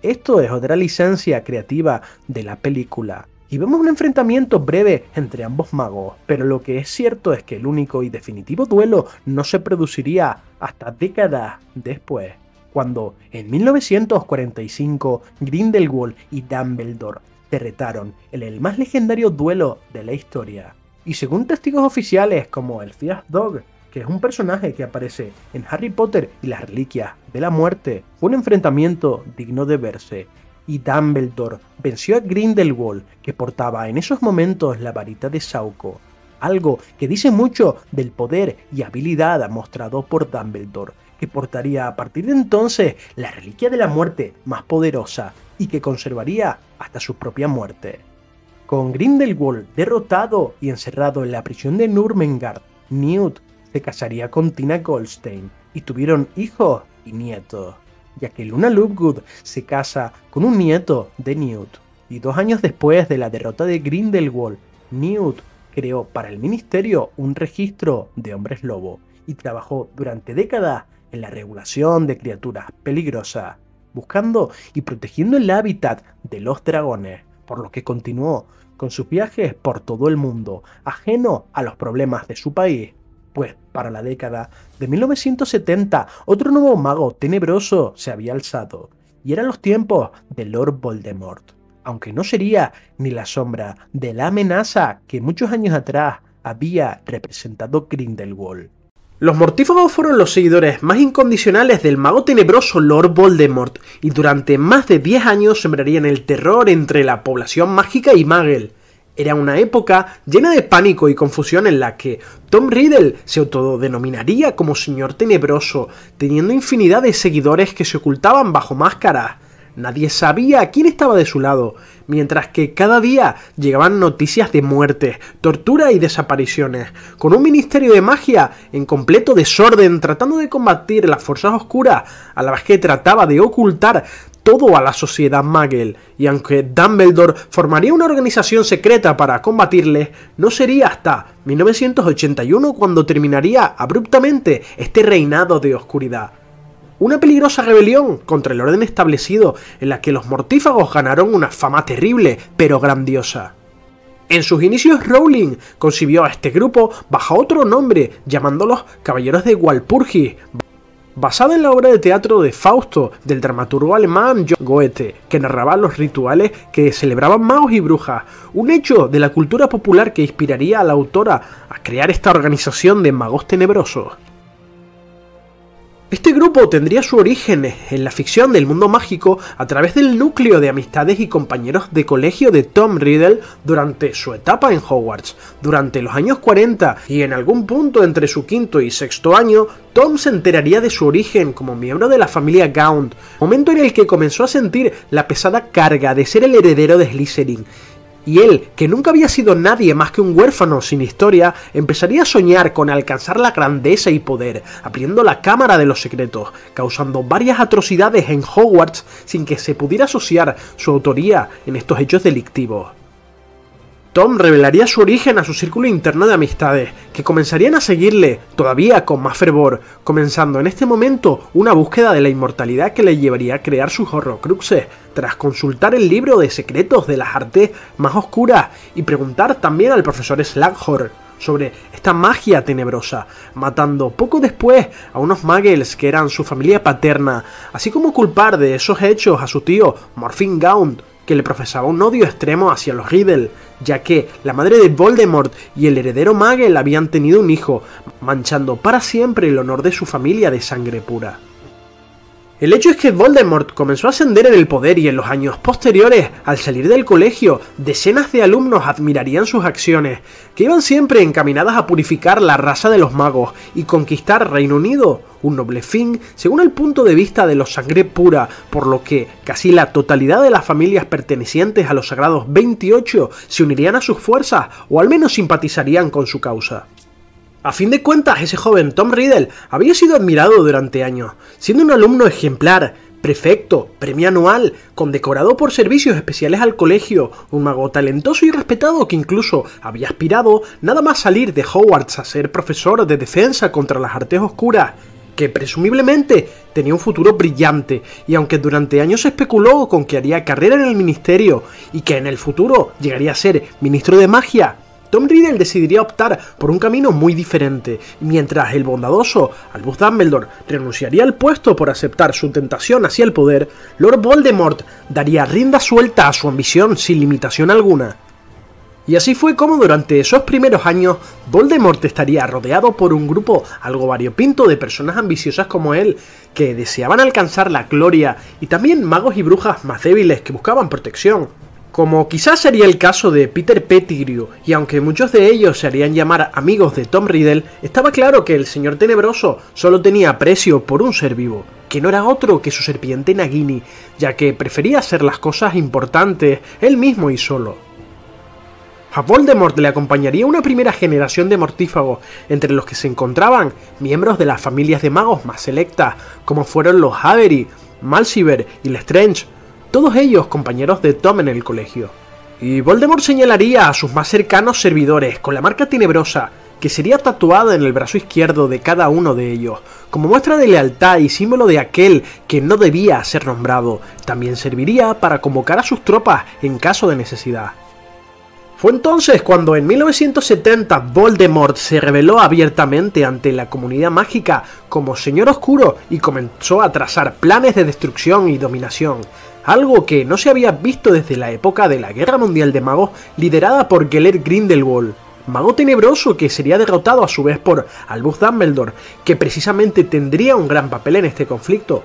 Esto es otra licencia creativa de la película. Y vemos un enfrentamiento breve entre ambos magos, pero lo que es cierto es que el único y definitivo duelo no se produciría hasta décadas después, cuando en 1945 Grindelwald y Dumbledore se retaron en el más legendario duelo de la historia. Y según testigos oficiales como el Phileas Dog, que es un personaje que aparece en Harry Potter y las Reliquias de la Muerte, fue un enfrentamiento digno de verse. Y Dumbledore venció a Grindelwald, que portaba en esos momentos la varita de Sauco, algo que dice mucho del poder y habilidad mostrado por Dumbledore, que portaría a partir de entonces la reliquia de la muerte más poderosa y que conservaría hasta su propia muerte. Con Grindelwald derrotado y encerrado en la prisión de Nurmengard, Newt se casaría con Tina Goldstein y tuvieron hijos y nietos, ya que Luna Lovegood se casa con un nieto de Newt, y 2 años después de la derrota de Grindelwald, Newt creó para el ministerio un registro de hombres lobo y trabajó durante décadas en la regulación de criaturas peligrosas, buscando y protegiendo el hábitat de los dragones, por lo que continuó con sus viajes por todo el mundo, ajeno a los problemas de su país. Pues para la década de 1970 otro nuevo mago tenebroso se había alzado, y eran los tiempos de Lord Voldemort, aunque no sería ni la sombra de la amenaza que muchos años atrás había representado Grindelwald. Los mortífagos fueron los seguidores más incondicionales del mago tenebroso Lord Voldemort, y durante más de 10 años sembrarían el terror entre la población mágica y Muggle. Era una época llena de pánico y confusión en la que Tom Riddle se autodenominaría como Señor Tenebroso, teniendo infinidad de seguidores que se ocultaban bajo máscaras. Nadie sabía quién estaba de su lado, mientras que cada día llegaban noticias de muertes, tortura y desapariciones, con un ministerio de magia en completo desorden tratando de combatir las fuerzas oscuras, a la vez que trataba de ocultar todo a la sociedad Muggle, y aunque Dumbledore formaría una organización secreta para combatirles, no sería hasta 1981 cuando terminaría abruptamente este reinado de oscuridad. Una peligrosa rebelión contra el orden establecido en la que los mortífagos ganaron una fama terrible pero grandiosa. En sus inicios Rowling concibió a este grupo bajo otro nombre, llamándolos Caballeros de Walpurgis, basada en la obra de teatro de Fausto del dramaturgo alemán John Goethe, que narraba los rituales que celebraban magos y brujas, un hecho de la cultura popular que inspiraría a la autora a crear esta organización de magos tenebrosos. Este grupo tendría su origen en la ficción del mundo mágico a través del núcleo de amistades y compañeros de colegio de Tom Riddle durante su etapa en Hogwarts. Durante los años 40 y en algún punto entre su quinto y sexto año, Tom se enteraría de su origen como miembro de la familia Gaunt, momento en el que comenzó a sentir la pesada carga de ser el heredero de Slytherin. Y él, que nunca había sido nadie más que un huérfano sin historia, empezaría a soñar con alcanzar la grandeza y poder, abriendo la Cámara de los Secretos, causando varias atrocidades en Hogwarts sin que se pudiera asociar su autoría en estos hechos delictivos. Tom revelaría su origen a su círculo interno de amistades, que comenzarían a seguirle todavía con más fervor, comenzando en este momento una búsqueda de la inmortalidad que le llevaría a crear sus Horrocruxes, tras consultar el libro de secretos de las artes más oscuras y preguntar también al profesor Slughorn sobre esta magia tenebrosa, matando poco después a unos muggles que eran su familia paterna, así como culpar de esos hechos a su tío Morfin Gaunt, que le profesaba un odio extremo hacia los Riddle, ya que la madre de Voldemort y el heredero Muggle habían tenido un hijo, manchando para siempre el honor de su familia de sangre pura. El hecho es que Voldemort comenzó a ascender en el poder y en los años posteriores, al salir del colegio, decenas de alumnos admirarían sus acciones, que iban siempre encaminadas a purificar la raza de los magos y conquistar Reino Unido, un noble fin según el punto de vista de los sangre pura, por lo que casi la totalidad de las familias pertenecientes a los Sagrados 28 se unirían a sus fuerzas o al menos simpatizarían con su causa. A fin de cuentas, ese joven Tom Riddle había sido admirado durante años, siendo un alumno ejemplar, prefecto, premio anual, condecorado por servicios especiales al colegio, un mago talentoso y respetado que incluso había aspirado nada más salir de Hogwarts a ser profesor de defensa contra las artes oscuras, que presumiblemente tenía un futuro brillante, y aunque durante años se especuló con que haría carrera en el ministerio y que en el futuro llegaría a ser ministro de magia, Tom Riddle decidiría optar por un camino muy diferente, mientras el bondadoso Albus Dumbledore renunciaría al puesto por aceptar su tentación hacia el poder. Lord Voldemort daría rienda suelta a su ambición sin limitación alguna. Y así fue como durante esos primeros años Voldemort estaría rodeado por un grupo algo variopinto de personas ambiciosas como él, que deseaban alcanzar la gloria, y también magos y brujas más débiles que buscaban protección, como quizás sería el caso de Peter Pettigrew, y aunque muchos de ellos se harían llamar amigos de Tom Riddle, estaba claro que el Señor Tenebroso solo tenía aprecio por un ser vivo, que no era otro que su serpiente Nagini, ya que prefería hacer las cosas importantes él mismo y solo. A Voldemort le acompañaría una primera generación de mortífagos, entre los que se encontraban miembros de las familias de magos más selectas, como fueron los Avery, Malsiver y Lestrange, todos ellos compañeros de Tom en el colegio. Y Voldemort señalaría a sus más cercanos servidores con la marca tenebrosa, que sería tatuada en el brazo izquierdo de cada uno de ellos, como muestra de lealtad y símbolo de aquel que no debía ser nombrado. También serviría para convocar a sus tropas en caso de necesidad. Fue entonces cuando en 1970 Voldemort se reveló abiertamente ante la comunidad mágica como Señor Oscuro y comenzó a trazar planes de destrucción y dominación, algo que no se había visto desde la época de la Guerra Mundial de Magos liderada por Gellert Grindelwald, mago tenebroso que sería derrotado a su vez por Albus Dumbledore, que precisamente tendría un gran papel en este conflicto.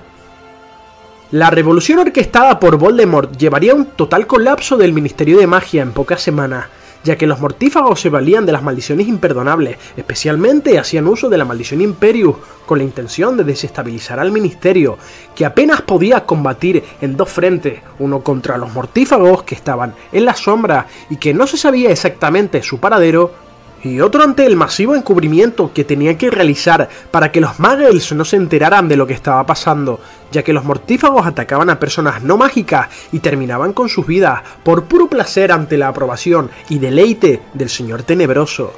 La revolución orquestada por Voldemort llevaría a un total colapso del Ministerio de Magia en pocas semanas, ya que los mortífagos se valían de las maldiciones imperdonables, especialmente hacían uso de la maldición Imperius, con la intención de desestabilizar al ministerio, que apenas podía combatir en dos frentes, uno contra los mortífagos que estaban en la sombra y que no se sabía exactamente su paradero, y otro ante el masivo encubrimiento que tenía que realizar para que los Muggles no se enteraran de lo que estaba pasando, ya que los mortífagos atacaban a personas no mágicas y terminaban con sus vidas por puro placer ante la aprobación y deleite del Señor Tenebroso.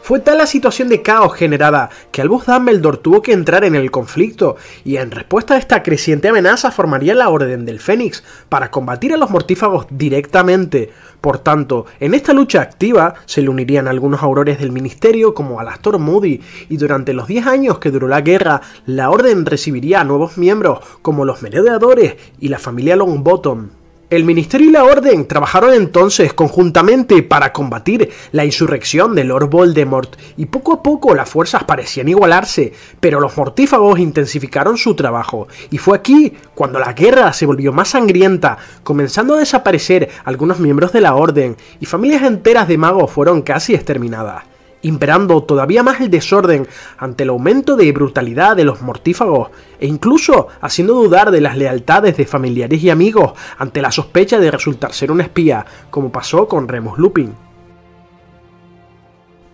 Fue tal la situación de caos generada que Albus Dumbledore tuvo que entrar en el conflicto y en respuesta a esta creciente amenaza formaría la Orden del Fénix para combatir a los mortífagos directamente. Por tanto, en esta lucha activa se le unirían algunos aurores del ministerio como Alastor Moody, y durante los 10 años que duró la guerra, la Orden recibiría a nuevos miembros como los Merodeadores y la familia Longbottom. El Ministerio y la Orden trabajaron entonces conjuntamente para combatir la insurrección de Lord Voldemort, y poco a poco las fuerzas parecían igualarse, pero los mortífagos intensificaron su trabajo, y fue aquí cuando la guerra se volvió más sangrienta, comenzando a desaparecer algunos miembros de la Orden, y familias enteras de magos fueron casi exterminadas, imperando todavía más el desorden ante el aumento de brutalidad de los mortífagos, e incluso haciendo dudar de las lealtades de familiares y amigos ante la sospecha de resultar ser un espía, como pasó con Remus Lupin.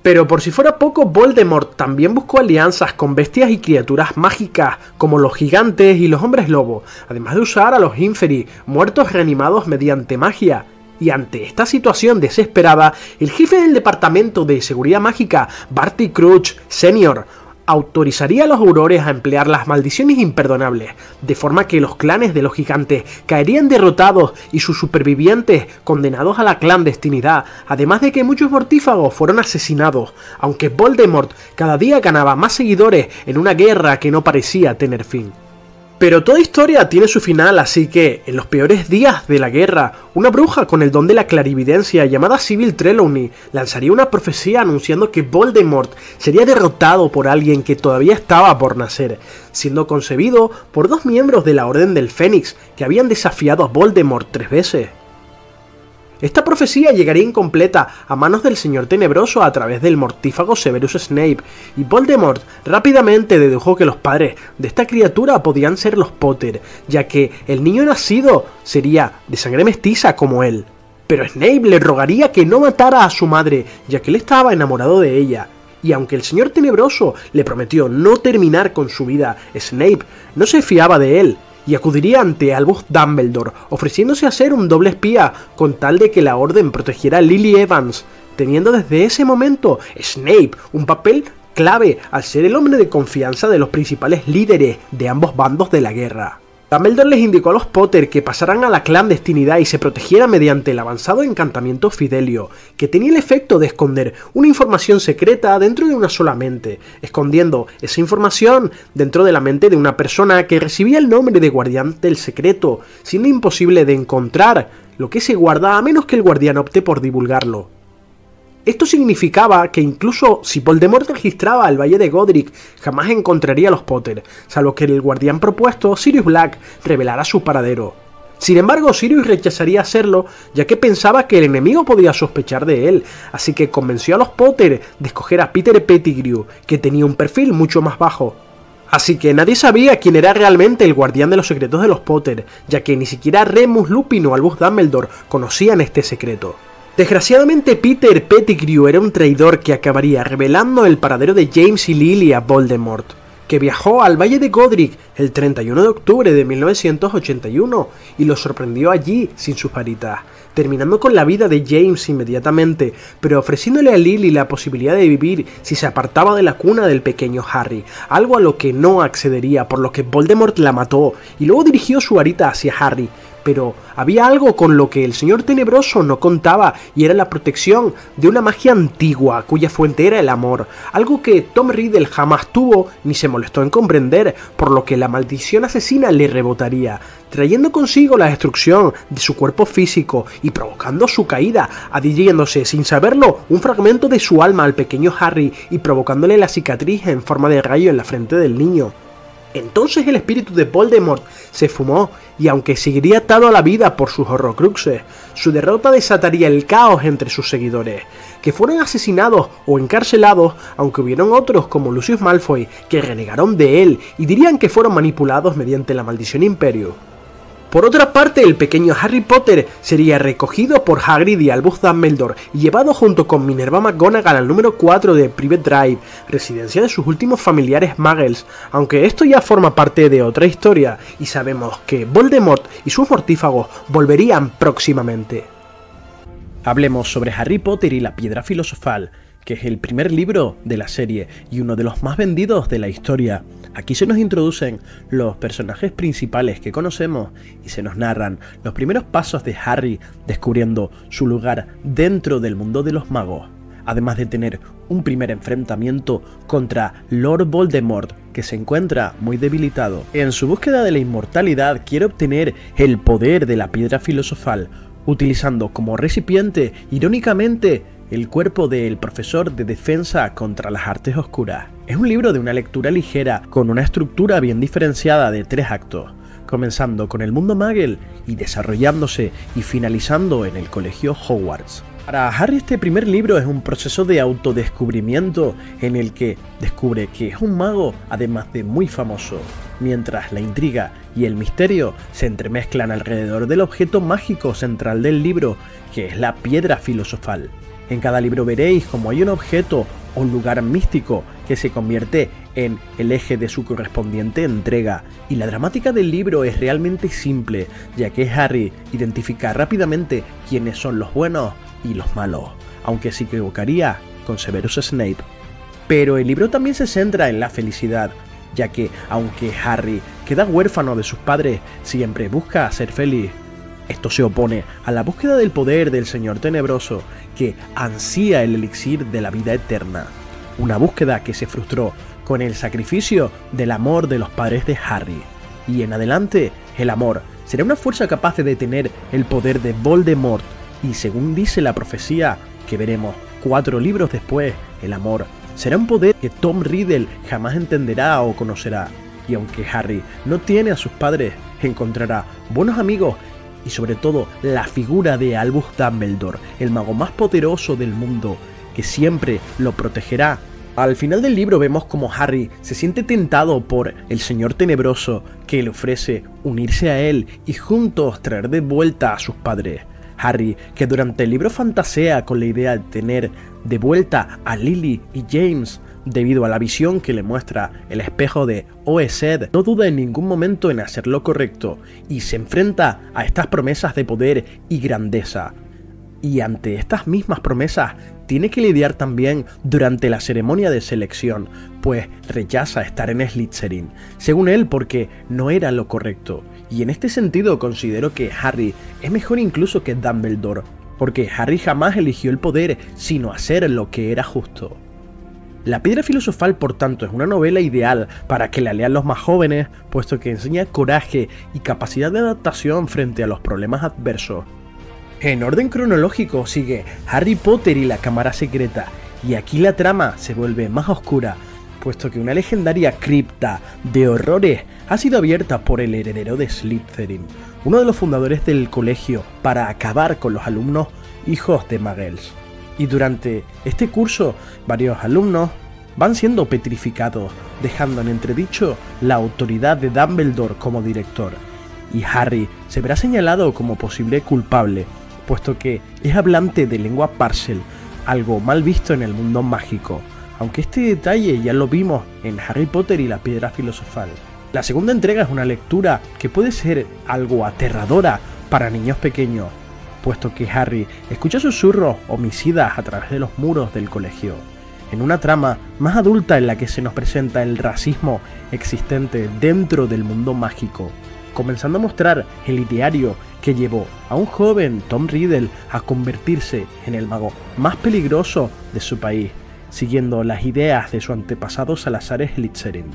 Pero por si fuera poco, Voldemort también buscó alianzas con bestias y criaturas mágicas como los gigantes y los hombres lobo, además de usar a los Inferi, muertos reanimados mediante magia. Y ante esta situación desesperada, el jefe del Departamento de Seguridad Mágica, Barty Crouch Sr., autorizaría a los aurores a emplear las maldiciones imperdonables, de forma que los clanes de los gigantes caerían derrotados y sus supervivientes condenados a la clandestinidad, además de que muchos mortífagos fueron asesinados, aunque Voldemort cada día ganaba más seguidores en una guerra que no parecía tener fin. Pero toda historia tiene su final, así que, en los peores días de la guerra, una bruja con el don de la clarividencia llamada Sybil Trelawney lanzaría una profecía anunciando que Voldemort sería derrotado por alguien que todavía estaba por nacer, siendo concebido por 2 miembros de la Orden del Fénix que habían desafiado a Voldemort 3 veces. Esta profecía llegaría incompleta a manos del Señor Tenebroso a través del mortífago Severus Snape, y Voldemort rápidamente dedujo que los padres de esta criatura podían ser los Potter, ya que el niño nacido sería de sangre mestiza como él. Pero Snape le rogaría que no matara a su madre, ya que él estaba enamorado de ella. Y aunque el Señor Tenebroso le prometió no terminar con su vida, Snape no se fiaba de él, y acudiría ante Albus Dumbledore, ofreciéndose a ser un doble espía con tal de que la Orden protegiera a Lily Evans, teniendo desde ese momento Snape un papel clave al ser el hombre de confianza de los principales líderes de ambos bandos de la guerra. Dumbledore les indicó a los Potter que pasaran a la clandestinidad y se protegieran mediante el avanzado encantamiento Fidelio, que tenía el efecto de esconder una información secreta dentro de una sola mente, escondiendo esa información dentro de la mente de una persona que recibía el nombre de Guardián del Secreto, siendo imposible de encontrar lo que se guarda a menos que el guardián opte por divulgarlo. Esto significaba que incluso si Voldemort registraba el Valle de Godric, jamás encontraría a los Potter, salvo que el guardián propuesto, Sirius Black, revelara su paradero. Sin embargo, Sirius rechazaría hacerlo, ya que pensaba que el enemigo podía sospechar de él, así que convenció a los Potter de escoger a Peter Pettigrew, que tenía un perfil mucho más bajo. Así que nadie sabía quién era realmente el guardián de los secretos de los Potter, ya que ni siquiera Remus Lupin o Albus Dumbledore conocían este secreto. Desgraciadamente, Peter Pettigrew era un traidor que acabaría revelando el paradero de James y Lily a Voldemort, que viajó al Valle de Godric el 31 de octubre de 1981 y lo sorprendió allí sin sus varitas, terminando con la vida de James inmediatamente, pero ofreciéndole a Lily la posibilidad de vivir si se apartaba de la cuna del pequeño Harry, algo a lo que no accedería, por lo que Voldemort la mató y luego dirigió su varita hacia Harry. Pero había algo con lo que el Señor Tenebroso no contaba, y era la protección de una magia antigua cuya fuente era el amor, algo que Tom Riddle jamás tuvo ni se molestó en comprender, por lo que la maldición asesina le rebotaría, trayendo consigo la destrucción de su cuerpo físico y provocando su caída, adhiriéndose sin saberlo un fragmento de su alma al pequeño Harry y provocándole la cicatriz en forma de rayo en la frente del niño. Entonces el espíritu de Voldemort se fumó, y aunque seguiría atado a la vida por sus horrocruxes, su derrota desataría el caos entre sus seguidores, que fueron asesinados o encarcelados, aunque hubieron otros como Lucius Malfoy que renegaron de él y dirían que fueron manipulados mediante la maldición Imperio. Por otra parte, el pequeño Harry Potter sería recogido por Hagrid y Albus Dumbledore y llevado junto con Minerva McGonagall al número 4 de Private Drive, residencia de sus últimos familiares Muggles, aunque esto ya forma parte de otra historia y sabemos que Voldemort y sus mortífagos volverían próximamente. Hablemos sobre Harry Potter y la Piedra Filosofal, que es el primer libro de la serie y uno de los más vendidos de la historia. Aquí se nos introducen los personajes principales que conocemos y se nos narran los primeros pasos de Harry descubriendo su lugar dentro del mundo de los magos, además de tener un primer enfrentamiento contra Lord Voldemort, que se encuentra muy debilitado. En su búsqueda de la inmortalidad quiere obtener el poder de la Piedra Filosofal, utilizando como recipiente, irónicamente, el cuerpo del profesor de defensa contra las artes oscuras. Es un libro de una lectura ligera, con una estructura bien diferenciada de 3 actos, comenzando con el mundo Muggle y desarrollándose y finalizando en el colegio Hogwarts. Para Harry este primer libro es un proceso de autodescubrimiento en el que descubre que es un mago además de muy famoso, mientras la intriga y el misterio se entremezclan alrededor del objeto mágico central del libro, que es la Piedra Filosofal. En cada libro veréis cómo hay un objeto o lugar místico que se convierte en el eje de su correspondiente entrega, y la dramática del libro es realmente simple, ya que Harry identifica rápidamente quiénes son los buenos y los malos, aunque se equivocaría con Severus Snape. Pero el libro también se centra en la felicidad, ya que aunque Harry queda huérfano de sus padres, siempre busca ser feliz. Esto se opone a la búsqueda del poder del Señor Tenebroso, que ansía el elixir de la vida eterna, una búsqueda que se frustró con el sacrificio del amor de los padres de Harry. y en adelante el amor será una fuerza capaz de detener el poder de Voldemort, y según dice la profecía que veremos 4 libros después, el amor será un poder que Tom Riddle jamás entenderá o conocerá. Y aunque Harry no tiene a sus padres, encontrará buenos amigos y sobre todo la figura de Albus Dumbledore, el mago más poderoso del mundo, que siempre lo protegerá. Al final del libro vemos como Harry se siente tentado por el Señor Tenebroso, que le ofrece unirse a él y juntos traer de vuelta a sus padres. Harry, que durante el libro fantasea con la idea de tener de vuelta a Lily y James, debido a la visión que le muestra el espejo de Oesed, no duda en ningún momento en hacer lo correcto y se enfrenta a estas promesas de poder y grandeza. Y ante estas mismas promesas tiene que lidiar también durante la ceremonia de selección, pues rechaza estar en Slytherin, según él porque no era lo correcto. Y en este sentido considero que Harry es mejor incluso que Dumbledore, porque Harry jamás eligió el poder sino hacer lo que era justo. La Piedra Filosofal, por tanto, es una novela ideal para que la lean los más jóvenes, puesto que enseña coraje y capacidad de adaptación frente a los problemas adversos. En orden cronológico sigue Harry Potter y la Cámara Secreta, y aquí la trama se vuelve más oscura, puesto que una legendaria cripta de horrores ha sido abierta por el heredero de Slytherin, uno de los fundadores del colegio, para acabar con los alumnos hijos de Muggles. Y durante este curso, varios alumnos van siendo petrificados, dejando en entredicho la autoridad de Dumbledore como director. Y Harry se verá señalado como posible culpable, puesto que es hablante de lengua parcel, algo mal visto en el mundo mágico, aunque este detalle ya lo vimos en Harry Potter y la Piedra Filosofal. La segunda entrega es una lectura que puede ser algo aterradora para niños pequeños, puesto que Harry escucha susurros homicidas a través de los muros del colegio, en una trama más adulta en la que se nos presenta el racismo existente dentro del mundo mágico, comenzando a mostrar el ideario que llevó a un joven Tom Riddle a convertirse en el mago más peligroso de su país, siguiendo las ideas de su antepasado Salazar Slytherin.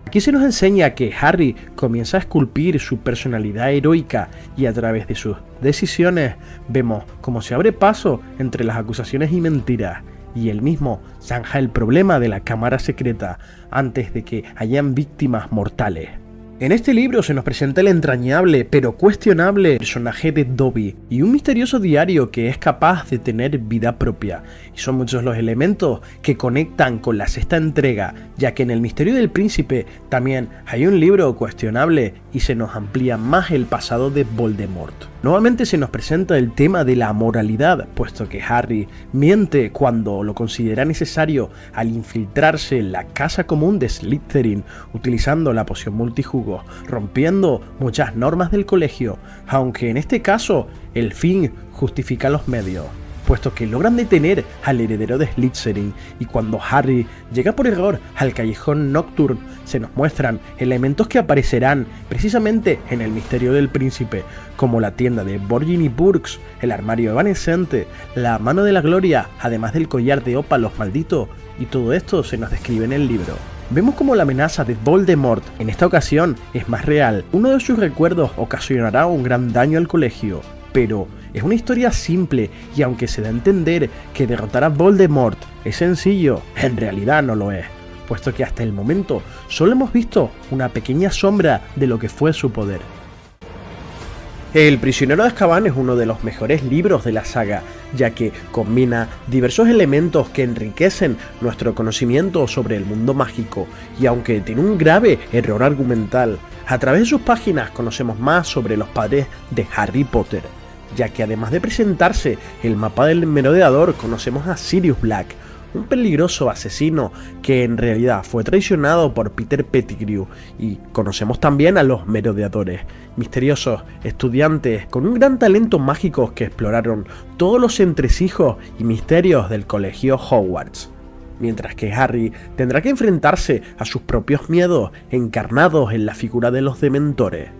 Aquí se nos enseña que Harry comienza a esculpir su personalidad heroica y a través de sus decisiones vemos cómo se abre paso entre las acusaciones y mentiras, y él mismo zanja el problema de la Cámara Secreta antes de que hayan víctimas mortales. En este libro se nos presenta el entrañable pero cuestionable personaje de Dobby y un misterioso diario que es capaz de tener vida propia, y son muchos los elementos que conectan con la sexta entrega, ya que en El Misterio del Príncipe también hay un libro cuestionable y se nos amplía más el pasado de Voldemort. Nuevamente se nos presenta el tema de la moralidad, puesto que Harry miente cuando lo considera necesario al infiltrarse en la casa común de Slytherin utilizando la poción multijugos, rompiendo muchas normas del colegio, aunque en este caso el fin justifica los medios, puesto que logran detener al heredero de Slytherin, y cuando Harry llega por error al callejón Nocturne se nos muestran elementos que aparecerán precisamente en El Misterio del Príncipe, como la tienda de Borgin y Burkes, el armario evanescente, la mano de la gloria, además del collar de ópalos maldito, y todo esto se nos describe en el libro. Vemos como la amenaza de Voldemort en esta ocasión es más real. Uno de sus recuerdos ocasionará un gran daño al colegio, pero es una historia simple, y aunque se da a entender que derrotar a Voldemort es sencillo, en realidad no lo es, puesto que hasta el momento solo hemos visto una pequeña sombra de lo que fue su poder. El Prisionero de Azkaban es uno de los mejores libros de la saga, ya que combina diversos elementos que enriquecen nuestro conocimiento sobre el mundo mágico, y aunque tiene un grave error argumental, a través de sus páginas conocemos más sobre los padres de Harry Potter, ya que además de presentarse el mapa del merodeador, conocemos a Sirius Black, un peligroso asesino que en realidad fue traicionado por Peter Pettigrew, y conocemos también a los merodeadores, misteriosos estudiantes con un gran talento mágico que exploraron todos los entresijos y misterios del colegio Hogwarts. Mientras que Harry tendrá que enfrentarse a sus propios miedos encarnados en la figura de los Dementores,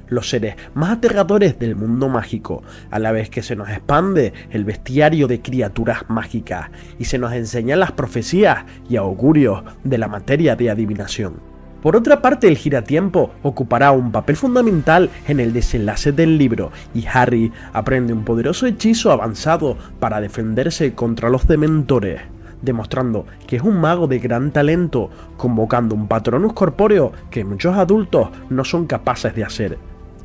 los seres más aterradores del mundo mágico, a la vez que se nos expande el bestiario de criaturas mágicas y se nos enseñan las profecías y augurios de la materia de adivinación. Por otra parte, el giratiempo ocupará un papel fundamental en el desenlace del libro, y Harry aprende un poderoso hechizo avanzado para defenderse contra los dementores, demostrando que es un mago de gran talento, convocando un Patronus corpóreo que muchos adultos no son capaces de hacer.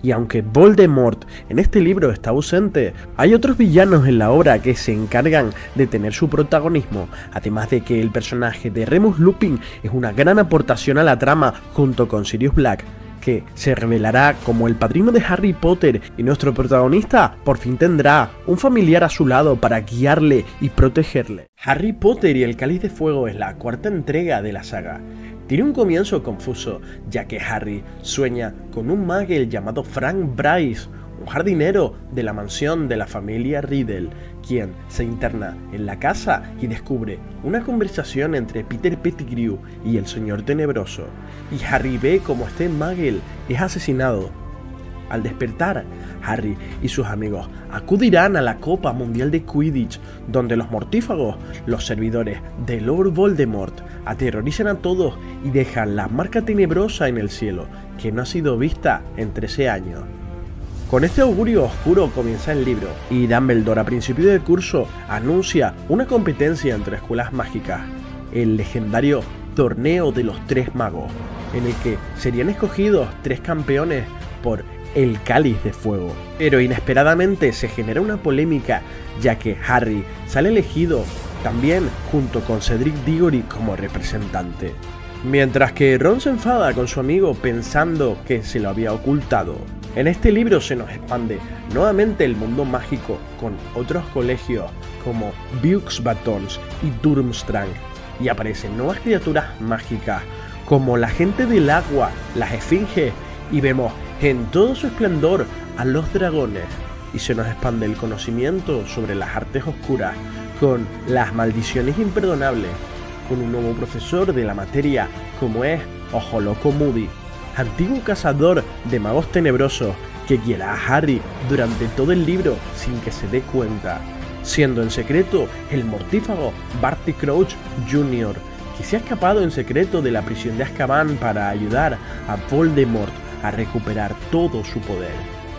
Y aunque Voldemort en este libro está ausente, hay otros villanos en la obra que se encargan de tener su protagonismo, además de que el personaje de Remus Lupin es una gran aportación a la trama junto con Sirius Black, que se revelará como el padrino de Harry Potter, y nuestro protagonista por fin tendrá un familiar a su lado para guiarle y protegerle. Harry Potter y el Cáliz de Fuego es la cuarta entrega de la saga. Tiene un comienzo confuso, ya que Harry sueña con un Muggle llamado Frank Bryce, un jardinero de la mansión de la familia Riddle, quien se interna en la casa y descubre una conversación entre Peter Pettigrew y el Señor Tenebroso, y Harry ve cómo este Muggle es asesinado. Al despertar, Harry y sus amigos acudirán a la Copa Mundial de Quidditch, donde los mortífagos, los servidores de Lord Voldemort, aterrorizan a todos y dejan la marca tenebrosa en el cielo, que no ha sido vista en 13 años. Con este augurio oscuro comienza el libro, y Dumbledore a principio del curso anuncia una competencia entre escuelas mágicas, el legendario Torneo de los Tres Magos, en el que serían escogidos 3 campeones por el Cáliz de Fuego. Pero inesperadamente se genera una polémica, ya que Harry sale elegido también junto con Cedric Diggory como representante, mientras que Ron se enfada con su amigo pensando que se lo había ocultado. En este libro se nos expande nuevamente el mundo mágico con otros colegios como Bucks Batons y Durmstrang, y aparecen nuevas criaturas mágicas como la gente del agua, las esfinges, y vemos en todo su esplendor a los dragones, y se nos expande el conocimiento sobre las artes oscuras con las maldiciones imperdonables, con un nuevo profesor de la materia como es Ojo Loco Moody, antiguo cazador de magos tenebrosos que guiará a Harry durante todo el libro sin que se dé cuenta, siendo en secreto el mortífago Barty Crouch Jr., que se ha escapado en secreto de la prisión de Azkaban para ayudar a Voldemort a recuperar todo su poder.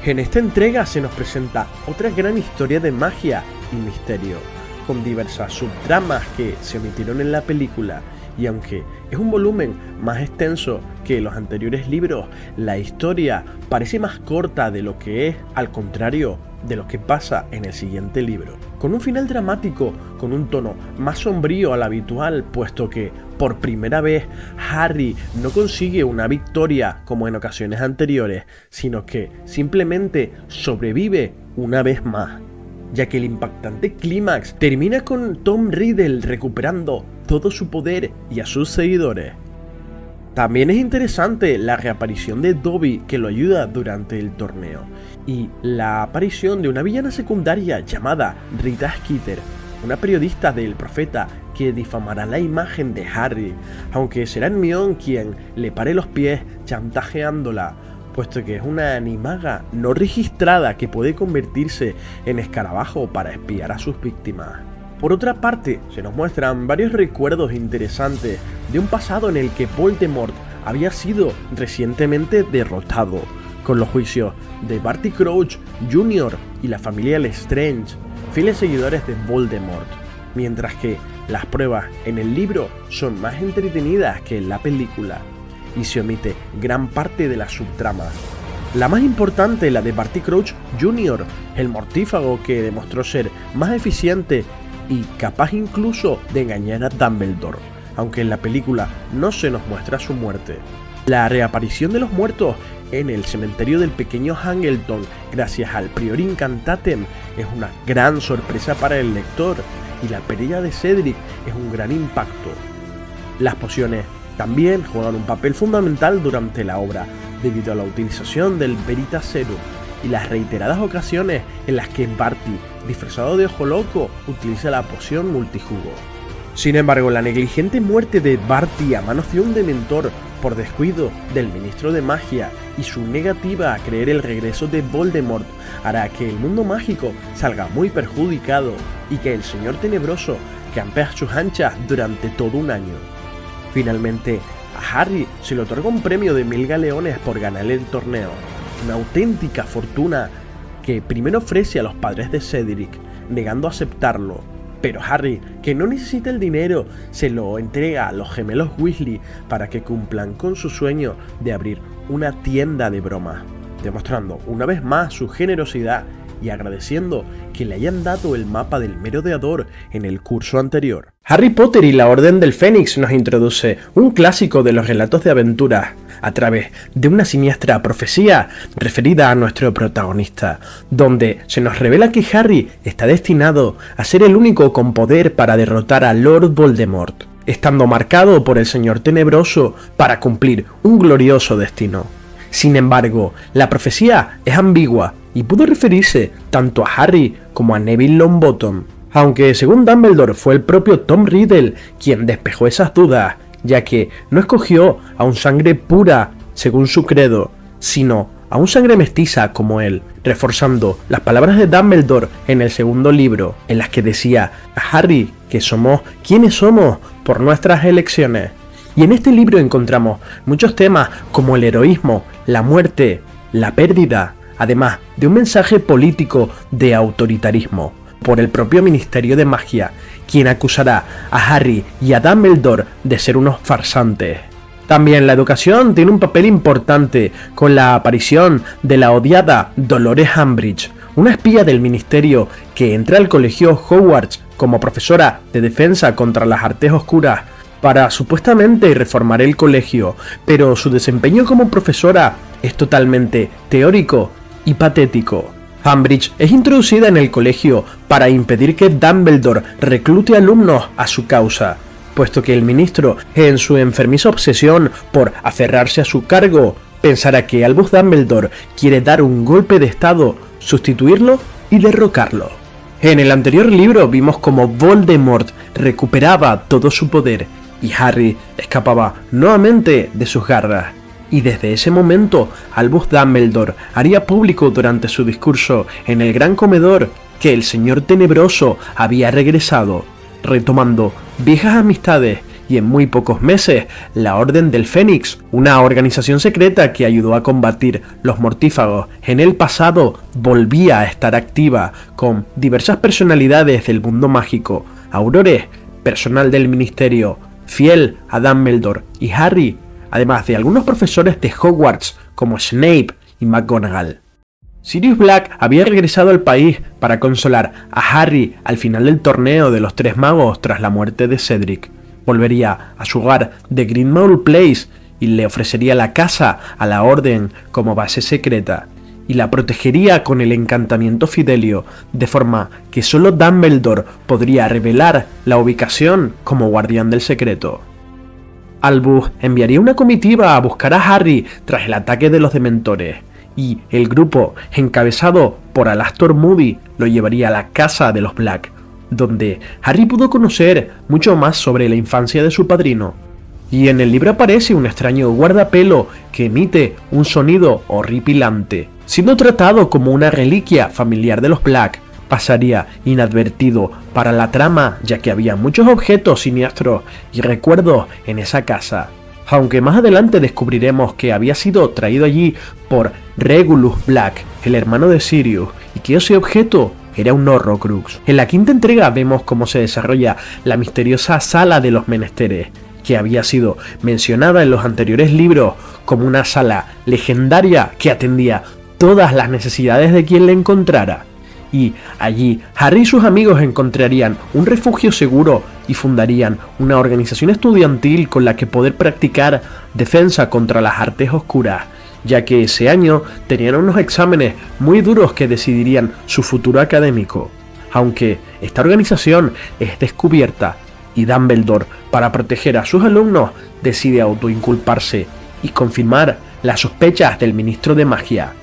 En esta entrega se nos presenta otra gran historia de magia y misterio, con diversas subtramas que se omitieron en la película, y aunque es un volumen más extenso que los anteriores libros, la historia parece más corta de lo que es, al contrario de lo que pasa en el siguiente libro, con un final dramático con un tono más sombrío al habitual, puesto que por primera vez Harry no consigue una victoria como en ocasiones anteriores, sino que simplemente sobrevive una vez más, ya que el impactante clímax termina con Tom Riddle recuperando todo su poder y a sus seguidores. También es interesante la reaparición de Dobby, que lo ayuda durante el torneo, y la aparición de una villana secundaria llamada Rita Skeeter, una periodista del Profeta que difamará la imagen de Harry, aunque será Hermione quien le pare los pies chantajeándola, puesto que es una animaga no registrada que puede convertirse en escarabajo para espiar a sus víctimas. Por otra parte, se nos muestran varios recuerdos interesantes de un pasado en el que Voldemort había sido recientemente derrotado, con los juicios de Barty Crouch Jr. y la familia Lestrange, fieles seguidores de Voldemort, mientras que las pruebas en el libro son más entretenidas que en la película, y se omite gran parte de las subtramas. La más importante, la de Barty Crouch Jr., el mortífago que demostró ser más eficiente y capaz incluso de engañar a Dumbledore, aunque en la película no se nos muestra su muerte. La reaparición de los muertos en el cementerio del pequeño Hangleton gracias al Prior Incantatem es una gran sorpresa para el lector, y la pérdida de Cedric es un gran impacto. Las pociones también juegan un papel fundamental durante la obra, debido a la utilización del Veritaserum y las reiteradas ocasiones en las que Barty, disfrazado de Ojo Loco, utiliza la poción multijugo. Sin embargo, la negligente muerte de Barty a manos de un dementor por descuido del ministro de magia y su negativa a creer el regreso de Voldemort hará que el mundo mágico salga muy perjudicado y que el Señor Tenebroso campee a sus anchas durante todo un año. Finalmente, A Harry se le otorga un premio de 1000 galeones por ganar el torneo, una auténtica fortuna que primero ofrece a los padres de Cedric, negando a aceptarlo. Pero Harry, que no necesita el dinero, se lo entrega a los gemelos Weasley para que cumplan con su sueño de abrir una tienda de broma, demostrando una vez más su generosidad y agradeciendo que le hayan dado el mapa del merodeador en el curso anterior. Harry Potter y la Orden del Fénix nos introduce un clásico de los relatos de aventuras a través de una siniestra profecía referida a nuestro protagonista, donde se nos revela que Harry está destinado a ser el único con poder para derrotar a Lord Voldemort, estando marcado por el Señor Tenebroso para cumplir un glorioso destino. Sin embargo, la profecía es ambigua y pudo referirse tanto a Harry como a Neville Longbottom, aunque según Dumbledore fue el propio Tom Riddle quien despejó esas dudas, ya que no escogió a un sangre pura según su credo, sino a un sangre mestiza como él, reforzando las palabras de Dumbledore en el segundo libro, en las que decía a Harry que somos quienes somos por nuestras elecciones. Y en este libro encontramos muchos temas como el heroísmo, la muerte, la pérdida, además de un mensaje político de autoritarismo por el propio Ministerio de Magia, quien acusará a Harry y a Dumbledore de ser unos farsantes. También la educación tiene un papel importante con la aparición de la odiada Dolores Umbridge, una espía del ministerio que entra al colegio Hogwarts como profesora de defensa contra las artes oscuras para supuestamente reformar el colegio, pero su desempeño como profesora es totalmente teórico y patético. Umbridge es introducida en el colegio para impedir que Dumbledore reclute alumnos a su causa, puesto que el ministro, en su enfermiza obsesión por aferrarse a su cargo, pensará que Albus Dumbledore quiere dar un golpe de estado, sustituirlo y derrocarlo. En el anterior libro vimos cómo Voldemort recuperaba todo su poder y Harry escapaba nuevamente de sus garras. Y desde ese momento, Albus Dumbledore haría público durante su discurso en el Gran Comedor que el Señor Tenebroso había regresado, retomando viejas amistades, y en muy pocos meses, la Orden del Fénix, una organización secreta que ayudó a combatir los mortífagos en el pasado, volvía a estar activa con diversas personalidades del mundo mágico, Aurores, personal del ministerio, fiel a Dumbledore y Harry, además de algunos profesores de Hogwarts como Snape y McGonagall. Sirius Black había regresado al país para consolar a Harry al final del torneo de los Tres Magos tras la muerte de Cedric. Volvería a su hogar de Grimmauld Place y le ofrecería la casa a la Orden como base secreta, y la protegería con el encantamiento Fidelio, de forma que solo Dumbledore podría revelar la ubicación como guardián del secreto. Albus enviaría una comitiva a buscar a Harry tras el ataque de los dementores, y el grupo, encabezado por Alastor Moody, lo llevaría a la casa de los Black, donde Harry pudo conocer mucho más sobre la infancia de su padrino. Y en el libro aparece un extraño guardapelo que emite un sonido horripilante. Siendo tratado como una reliquia familiar de los Black, pasaría inadvertido para la trama, ya que había muchos objetos siniestros y recuerdos en esa casa, aunque más adelante descubriremos que había sido traído allí por Regulus Black, el hermano de Sirius, y que ese objeto era un Horrocrux. En la quinta entrega vemos cómo se desarrolla la misteriosa Sala de los Menesteres, que había sido mencionada en los anteriores libros como una sala legendaria que atendía todas las necesidades de quien la encontrara. Y allí Harry y sus amigos encontrarían un refugio seguro y fundarían una organización estudiantil con la que poder practicar defensa contra las artes oscuras, ya que ese año tenían unos exámenes muy duros que decidirían su futuro académico. Aunque esta organización es descubierta y Dumbledore, para proteger a sus alumnos, decide autoinculparse y confirmar las sospechas del ministro de magia.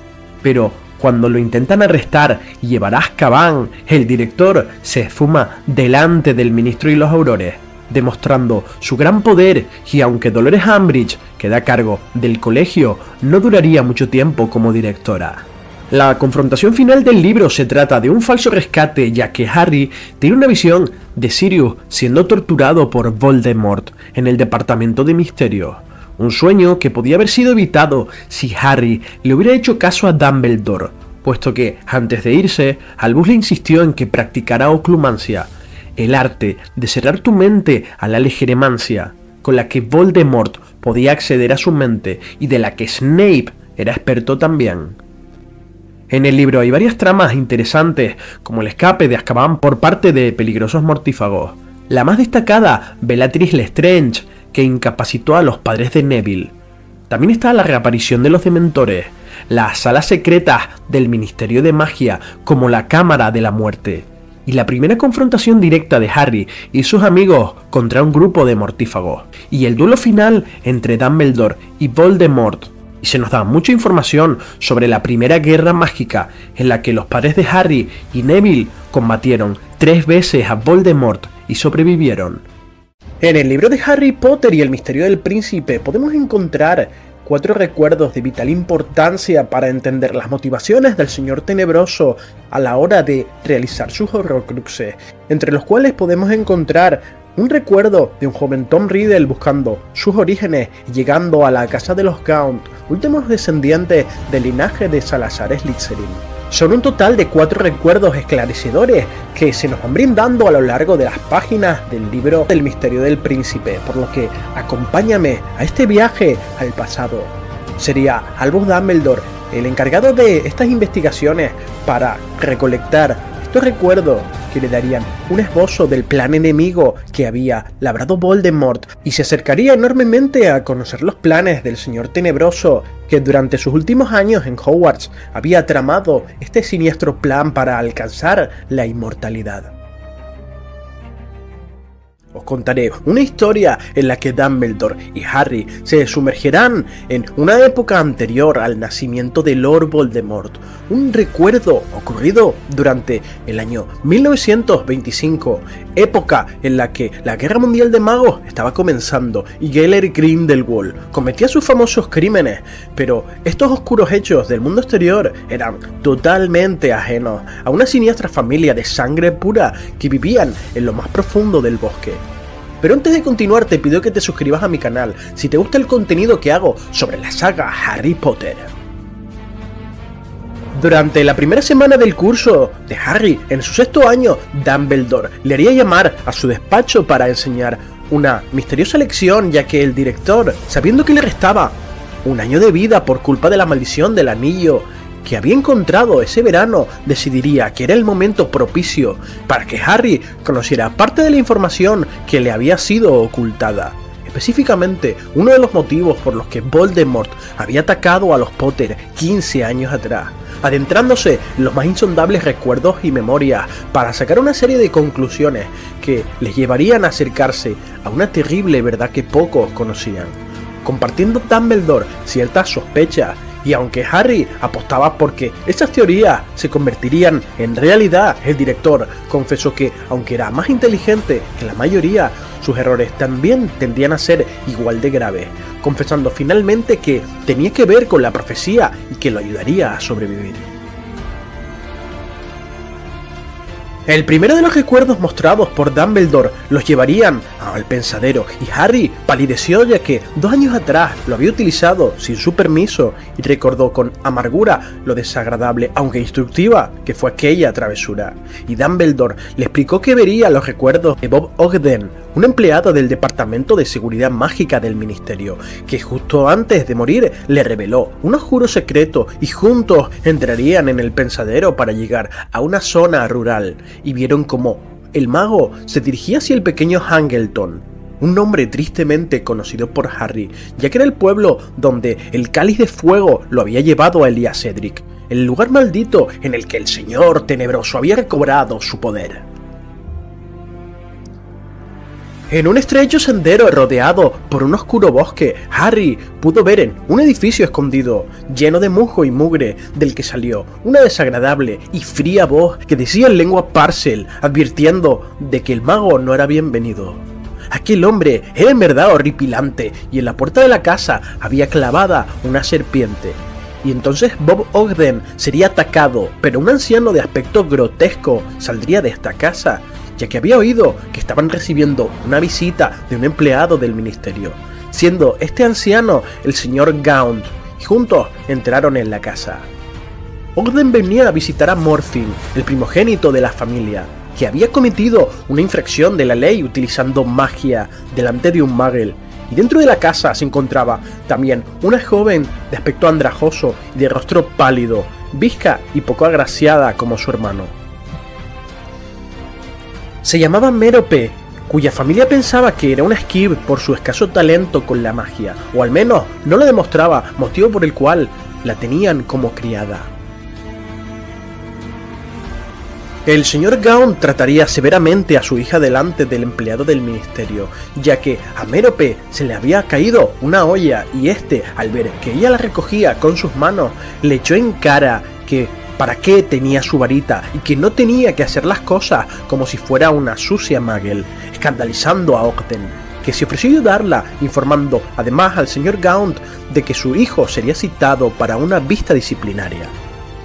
Pero cuando lo intentan arrestar y llevar a Azkaban, el director se esfuma delante del ministro y los Aurores, demostrando su gran poder, y aunque Dolores Umbridge queda a cargo del colegio, no duraría mucho tiempo como directora. La confrontación final del libro se trata de un falso rescate, ya que Harry tiene una visión de Sirius siendo torturado por Voldemort en el departamento de misterio, Un sueño que podía haber sido evitado si Harry le hubiera hecho caso a Dumbledore, puesto que, antes de irse, Albus le insistió en que practicara oclumancia, el arte de cerrar tu mente a la legeremancia, con la que Voldemort podía acceder a su mente y de la que Snape era experto también. En el libro hay varias tramas interesantes, como el escape de Azkaban por parte de peligrosos mortífagos. La más destacada, Bellatrix Lestrange, que incapacitó a los padres de Neville. También está la reaparición de los dementores, las salas secretas del Ministerio de Magia, como la Cámara de la Muerte, y la primera confrontación directa de Harry y sus amigos contra un grupo de mortífagos, y el duelo final entre Dumbledore y Voldemort. Y se nos da mucha información sobre la primera guerra mágica en la que los padres de Harry y Neville combatieron 3 veces a Voldemort y sobrevivieron. En el libro de Harry Potter y el misterio del príncipe podemos encontrar 4 recuerdos de vital importancia para entender las motivaciones del Señor Tenebroso a la hora de realizar sus Horrocruxes, entre los cuales podemos encontrar un recuerdo de un joven Tom Riddle buscando sus orígenes y llegando a la casa de los Gaunt, últimos descendientes del linaje de Salazar Slytherin. Son un total de 4 recuerdos esclarecedores que se nos van brindando a lo largo de las páginas del libro del misterio del príncipe, por lo que acompáñame a este viaje al pasado. Sería Albus Dumbledore el encargado de estas investigaciones para recolectar estos recuerdos que le darían un esbozo del plan enemigo que había labrado Voldemort, y se acercaría enormemente a conocer los planes del Señor Tenebroso, que durante sus últimos años en Hogwarts había tramado este siniestro plan para alcanzar la inmortalidad. Os contaré una historia en la que Dumbledore y Harry se sumergirán en una época anterior al nacimiento de Lord Voldemort, un recuerdo ocurrido durante el año 1925, época en la que la Guerra Mundial de Magos estaba comenzando y Gellert Grindelwald cometía sus famosos crímenes, pero estos oscuros hechos del mundo exterior eran totalmente ajenos a una siniestra familia de sangre pura que vivían en lo más profundo del bosque. Pero antes de continuar te pido que te suscribas a mi canal si te gusta el contenido que hago sobre la saga Harry Potter. Durante la primera semana del curso de Harry, en su 6º año, Dumbledore le haría llamar a su despacho para enseñar una misteriosa lección, ya que el director, sabiendo que le restaba un año de vida por culpa de la maldición del anillo que había encontrado ese verano, decidiría que era el momento propicio para que Harry conociera parte de la información que le había sido ocultada. Específicamente, uno de los motivos por los que Voldemort había atacado a los Potter 15 años atrás, adentrándose en los más insondables recuerdos y memorias para sacar una serie de conclusiones que les llevarían a acercarse a una terrible verdad que pocos conocían. Compartiendo Dumbledore ciertas sospechas, y aunque Harry apostaba porque esas teorías se convertirían en realidad, el director confesó que, aunque era más inteligente que la mayoría, sus errores también tendían a ser igual de graves, confesando finalmente que tenía que ver con la profecía y que lo ayudaría a sobrevivir. El primero de los recuerdos mostrados por Dumbledore los llevarían al pensadero, y Harry palideció ya que 2 años atrás lo había utilizado sin su permiso y recordó con amargura lo desagradable, aunque instructiva, que fue aquella travesura. Y Dumbledore le explicó que vería los recuerdos de Bob Ogden, un empleado del Departamento de Seguridad Mágica del Ministerio, que justo antes de morir le reveló un oscuro secreto y juntos entrarían en el pensadero para llegar a una zona rural, y vieron cómo el mago se dirigía hacia el pequeño Hangleton, un nombre tristemente conocido por Harry, ya que era el pueblo donde el Cáliz de Fuego lo había llevado a Elias Cedric, el lugar maldito en el que el Señor Tenebroso había recobrado su poder. En un estrecho sendero rodeado por un oscuro bosque, Harry pudo ver en un edificio escondido, lleno de musgo y mugre, del que salió una desagradable y fría voz que decía en lengua Parcel, advirtiendo de que el mago no era bienvenido. Aquel hombre era en verdad horripilante, y en la puerta de la casa había clavada una serpiente. Y entonces Bob Ogden sería atacado, pero un anciano de aspecto grotesco saldría de esta casa, ya que había oído que estaban recibiendo una visita de un empleado del ministerio. siendo este anciano el señor Gaunt, y juntos entraron en la casa. Ogden venía a visitar a Morfin, el primogénito de la familia, que había cometido una infracción de la ley utilizando magia delante de un Muggle, y dentro de la casa se encontraba también una joven de aspecto andrajoso y de rostro pálido, visca y poco agraciada como su hermano. Se llamaba Mérope, cuya familia pensaba que era una Skibb por su escaso talento con la magia, o al menos no lo demostraba, motivo por el cual la tenían como criada. El señor Gaunt trataría severamente a su hija delante del empleado del ministerio, ya que a Mérope se le había caído una olla y este, al ver que ella la recogía con sus manos, le echó en cara que para qué tenía su varita y que no tenía que hacer las cosas como si fuera una sucia Muggle, escandalizando a Ogden, que se ofreció a ayudarla, informando además al señor Gaunt de que su hijo sería citado para una vista disciplinaria.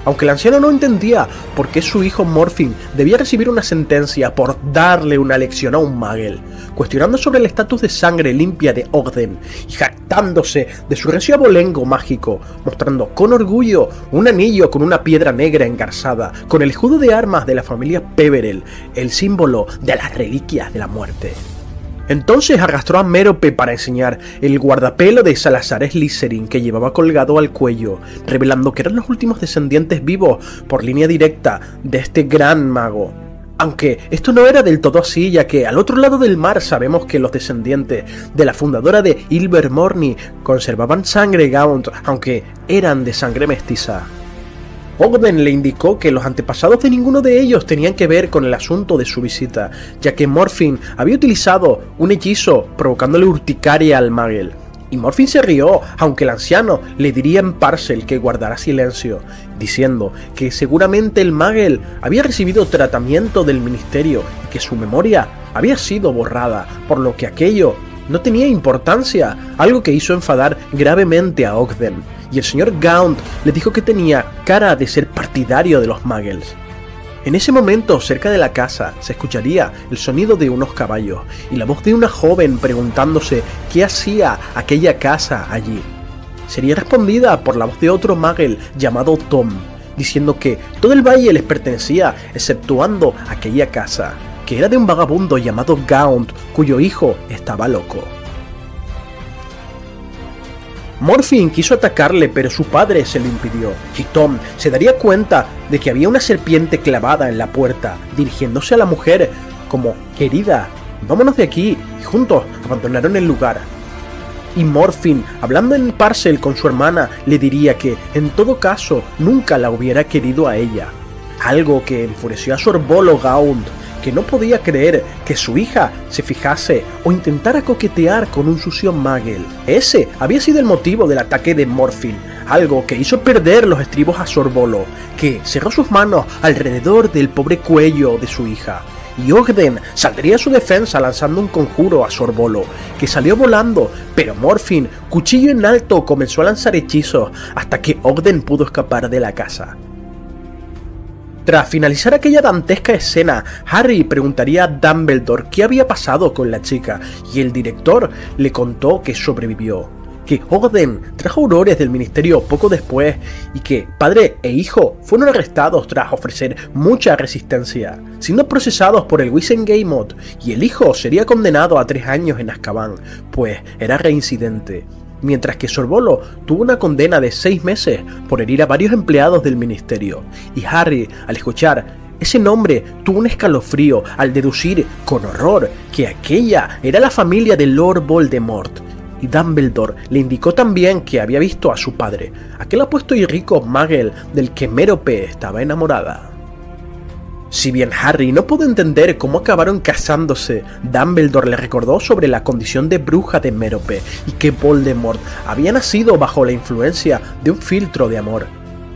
Aunque el anciano no entendía por qué su hijo Morfin debía recibir una sentencia por darle una lección a un Muggle, cuestionando sobre el estatus de sangre limpia de Ogden y jactándose de su recio abolengo mágico, mostrando con orgullo un anillo con una piedra negra engarzada, con el escudo de armas de la familia Peverell, el símbolo de las reliquias de la muerte. Entonces arrastró a Mérope para enseñar el guardapelo de Salazar Slytherin que llevaba colgado al cuello, revelando que eran los últimos descendientes vivos por línea directa de este gran mago. Aunque esto no era del todo así, ya que al otro lado del mar sabemos que los descendientes de la fundadora de Ilvermorny conservaban sangre Gaunt, aunque eran de sangre mestiza. Ogden le indicó que los antepasados de ninguno de ellos tenían que ver con el asunto de su visita, ya que Morfin había utilizado un hechizo provocándole urticaria al Muggle. Y Morfin se rió, aunque el anciano le diría en Parcel que guardara silencio, diciendo que seguramente el Muggle había recibido tratamiento del ministerio y que su memoria había sido borrada, por lo que aquello no tenía importancia, algo que hizo enfadar gravemente a Ogden. Y el señor Gaunt le dijo que tenía cara de ser partidario de los Muggles. En ese momento, cerca de la casa, se escucharía el sonido de unos caballos y la voz de una joven preguntándose qué hacía aquella casa allí. Sería respondida por la voz de otro Muggle llamado Tom, diciendo que todo el valle les pertenecía exceptuando aquella casa, que era de un vagabundo llamado Gaunt, cuyo hijo estaba loco. Morfin quiso atacarle, pero su padre se lo impidió, y Tom se daría cuenta de que había una serpiente clavada en la puerta, dirigiéndose a la mujer como: querida, vámonos de aquí, y juntos abandonaron el lugar. Y Morfin, hablando en Parcel con su hermana, le diría que, en todo caso, nunca la hubiera querido a ella, algo que enfureció a Sorbolo Gaunt, que no podía creer que su hija se fijase o intentara coquetear con un sucio Muggle. Ese había sido el motivo del ataque de Morfin, algo que hizo perder los estribos a Sorbolo, que cerró sus manos alrededor del pobre cuello de su hija. Y Ogden saldría a su defensa lanzando un conjuro a Sorbolo, que salió volando, pero Morfin, cuchillo en alto, comenzó a lanzar hechizos hasta que Ogden pudo escapar de la casa. Tras finalizar aquella dantesca escena, Harry preguntaría a Dumbledore qué había pasado con la chica, y el director le contó que sobrevivió, que Ogden trajo aurores del ministerio poco después y que padre e hijo fueron arrestados tras ofrecer mucha resistencia, siendo procesados por el Wizengamot, y el hijo sería condenado a 3 años en Azkaban, pues era reincidente, mientras que Sorbolo tuvo una condena de 6 meses por herir a varios empleados del ministerio, y Harry, al escuchar ese nombre, tuvo un escalofrío al deducir con horror que aquella era la familia de Lord Voldemort. Y Dumbledore le indicó también que había visto a su padre, aquel apuesto y rico Muggle del que Mérope estaba enamorada. Si bien Harry no pudo entender cómo acabaron casándose, Dumbledore le recordó sobre la condición de bruja de Mérope y que Voldemort había nacido bajo la influencia de un filtro de amor.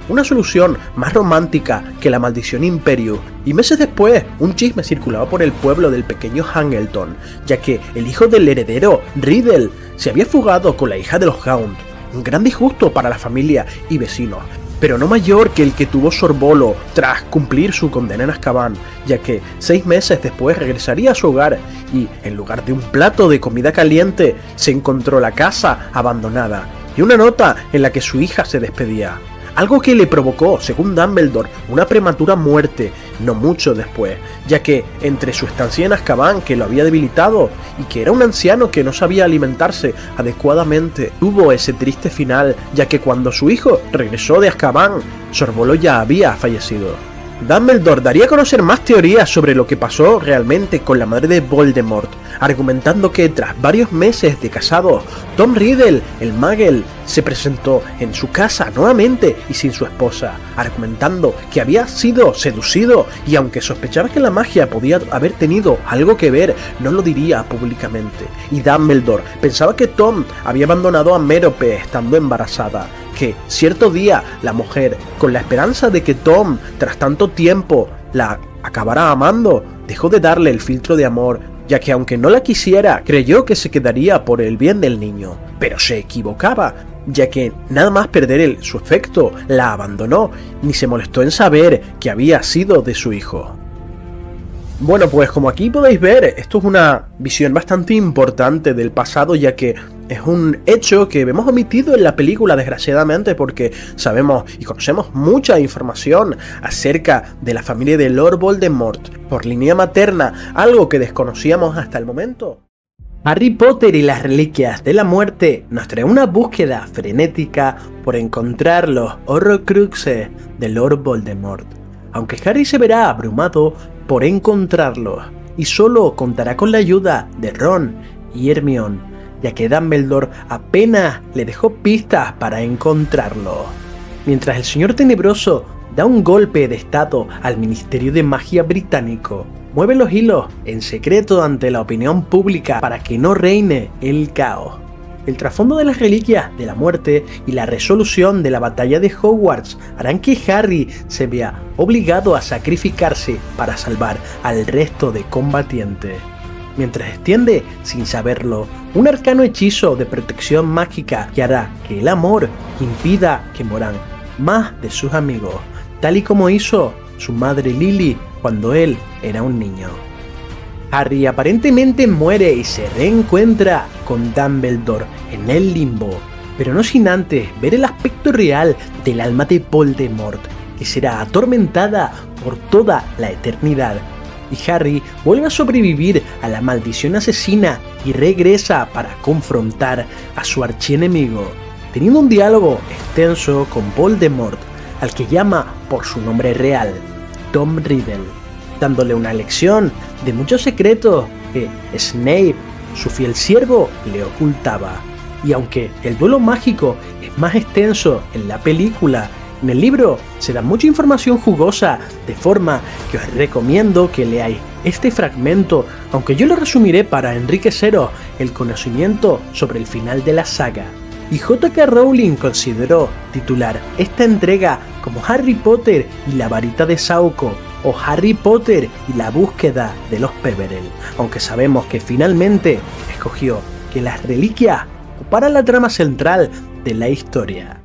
Una solución más romántica que la maldición Imperius, y meses después un chisme circulaba por el pueblo del pequeño Hangleton, ya que el hijo del heredero, Riddle, se había fugado con la hija de los Gaunt, un gran disgusto para la familia y vecinos, pero no mayor que el que tuvo Sorbolo tras cumplir su condena en Azkaban, ya que 6 meses después regresaría a su hogar y, en lugar de un plato de comida caliente, se encontró la casa abandonada y una nota en la que su hija se despedía. Algo que le provocó, según Dumbledore, una prematura muerte no mucho después, ya que entre su estancia en Azkaban, que lo había debilitado, y que era un anciano que no sabía alimentarse adecuadamente, tuvo ese triste final, ya que cuando su hijo regresó de Azkaban, Sorbolo ya había fallecido. Dumbledore daría a conocer más teorías sobre lo que pasó realmente con la madre de Voldemort, argumentando que tras varios meses de casados, Tom Riddle, el Muggle, se presentó en su casa nuevamente y sin su esposa, argumentando que había sido seducido y aunque sospechaba que la magia podía haber tenido algo que ver, no lo diría públicamente. Y Dumbledore pensaba que Tom había abandonado a Mérope estando embarazada, que cierto día la mujer, con la esperanza de que Tom, tras tanto tiempo, la acabara amando, dejó de darle el filtro de amor, ya que aunque no la quisiera, creyó que se quedaría por el bien del niño. Pero se equivocaba, ya que nada más perder su afecto, la abandonó, ni se molestó en saber que había sido de su hijo. Bueno, pues como aquí podéis ver, esto es una visión bastante importante del pasado, ya que es un hecho que vemos omitido en la película, desgraciadamente, porque sabemos y conocemos mucha información acerca de la familia de Lord Voldemort por línea materna, algo que desconocíamos hasta el momento. Harry Potter y las Reliquias de la Muerte nos trae una búsqueda frenética por encontrar los Horrocruxes de Lord Voldemort, aunque Harry se verá abrumado por encontrarlos y solo contará con la ayuda de Ron y Hermione, ya que Dumbledore apenas le dejó pistas para encontrarlo. Mientras el Señor Tenebroso da un golpe de estado al Ministerio de Magia británico, mueve los hilos en secreto ante la opinión pública para que no reine el caos. El trasfondo de las Reliquias de la Muerte y la resolución de la batalla de Hogwarts harán que Harry se vea obligado a sacrificarse para salvar al resto de combatientes, mientras extiende, sin saberlo, un arcano hechizo de protección mágica que hará que el amor impida que mueran más de sus amigos, tal y como hizo su madre Lily cuando él era un niño. Harry aparentemente muere y se reencuentra con Dumbledore en el limbo, pero no sin antes ver el aspecto real del alma de Voldemort, que será atormentada por toda la eternidad. Y Harry vuelve a sobrevivir a la maldición asesina y regresa para confrontar a su archienemigo, teniendo un diálogo extenso con Voldemort, al que llama por su nombre real, Tom Riddle, dándole una lección de muchos secretos que Snape, su fiel siervo, le ocultaba. Y aunque el duelo mágico es más extenso en la película, en el libro se da mucha información jugosa, de forma que os recomiendo que leáis este fragmento, aunque yo lo resumiré para enriqueceros el conocimiento sobre el final de la saga. Y J.K. Rowling consideró titular esta entrega como Harry Potter y la varita de Sauco, o Harry Potter y la búsqueda de los Peverell, aunque sabemos que finalmente escogió que las reliquias ocuparan la trama central de la historia.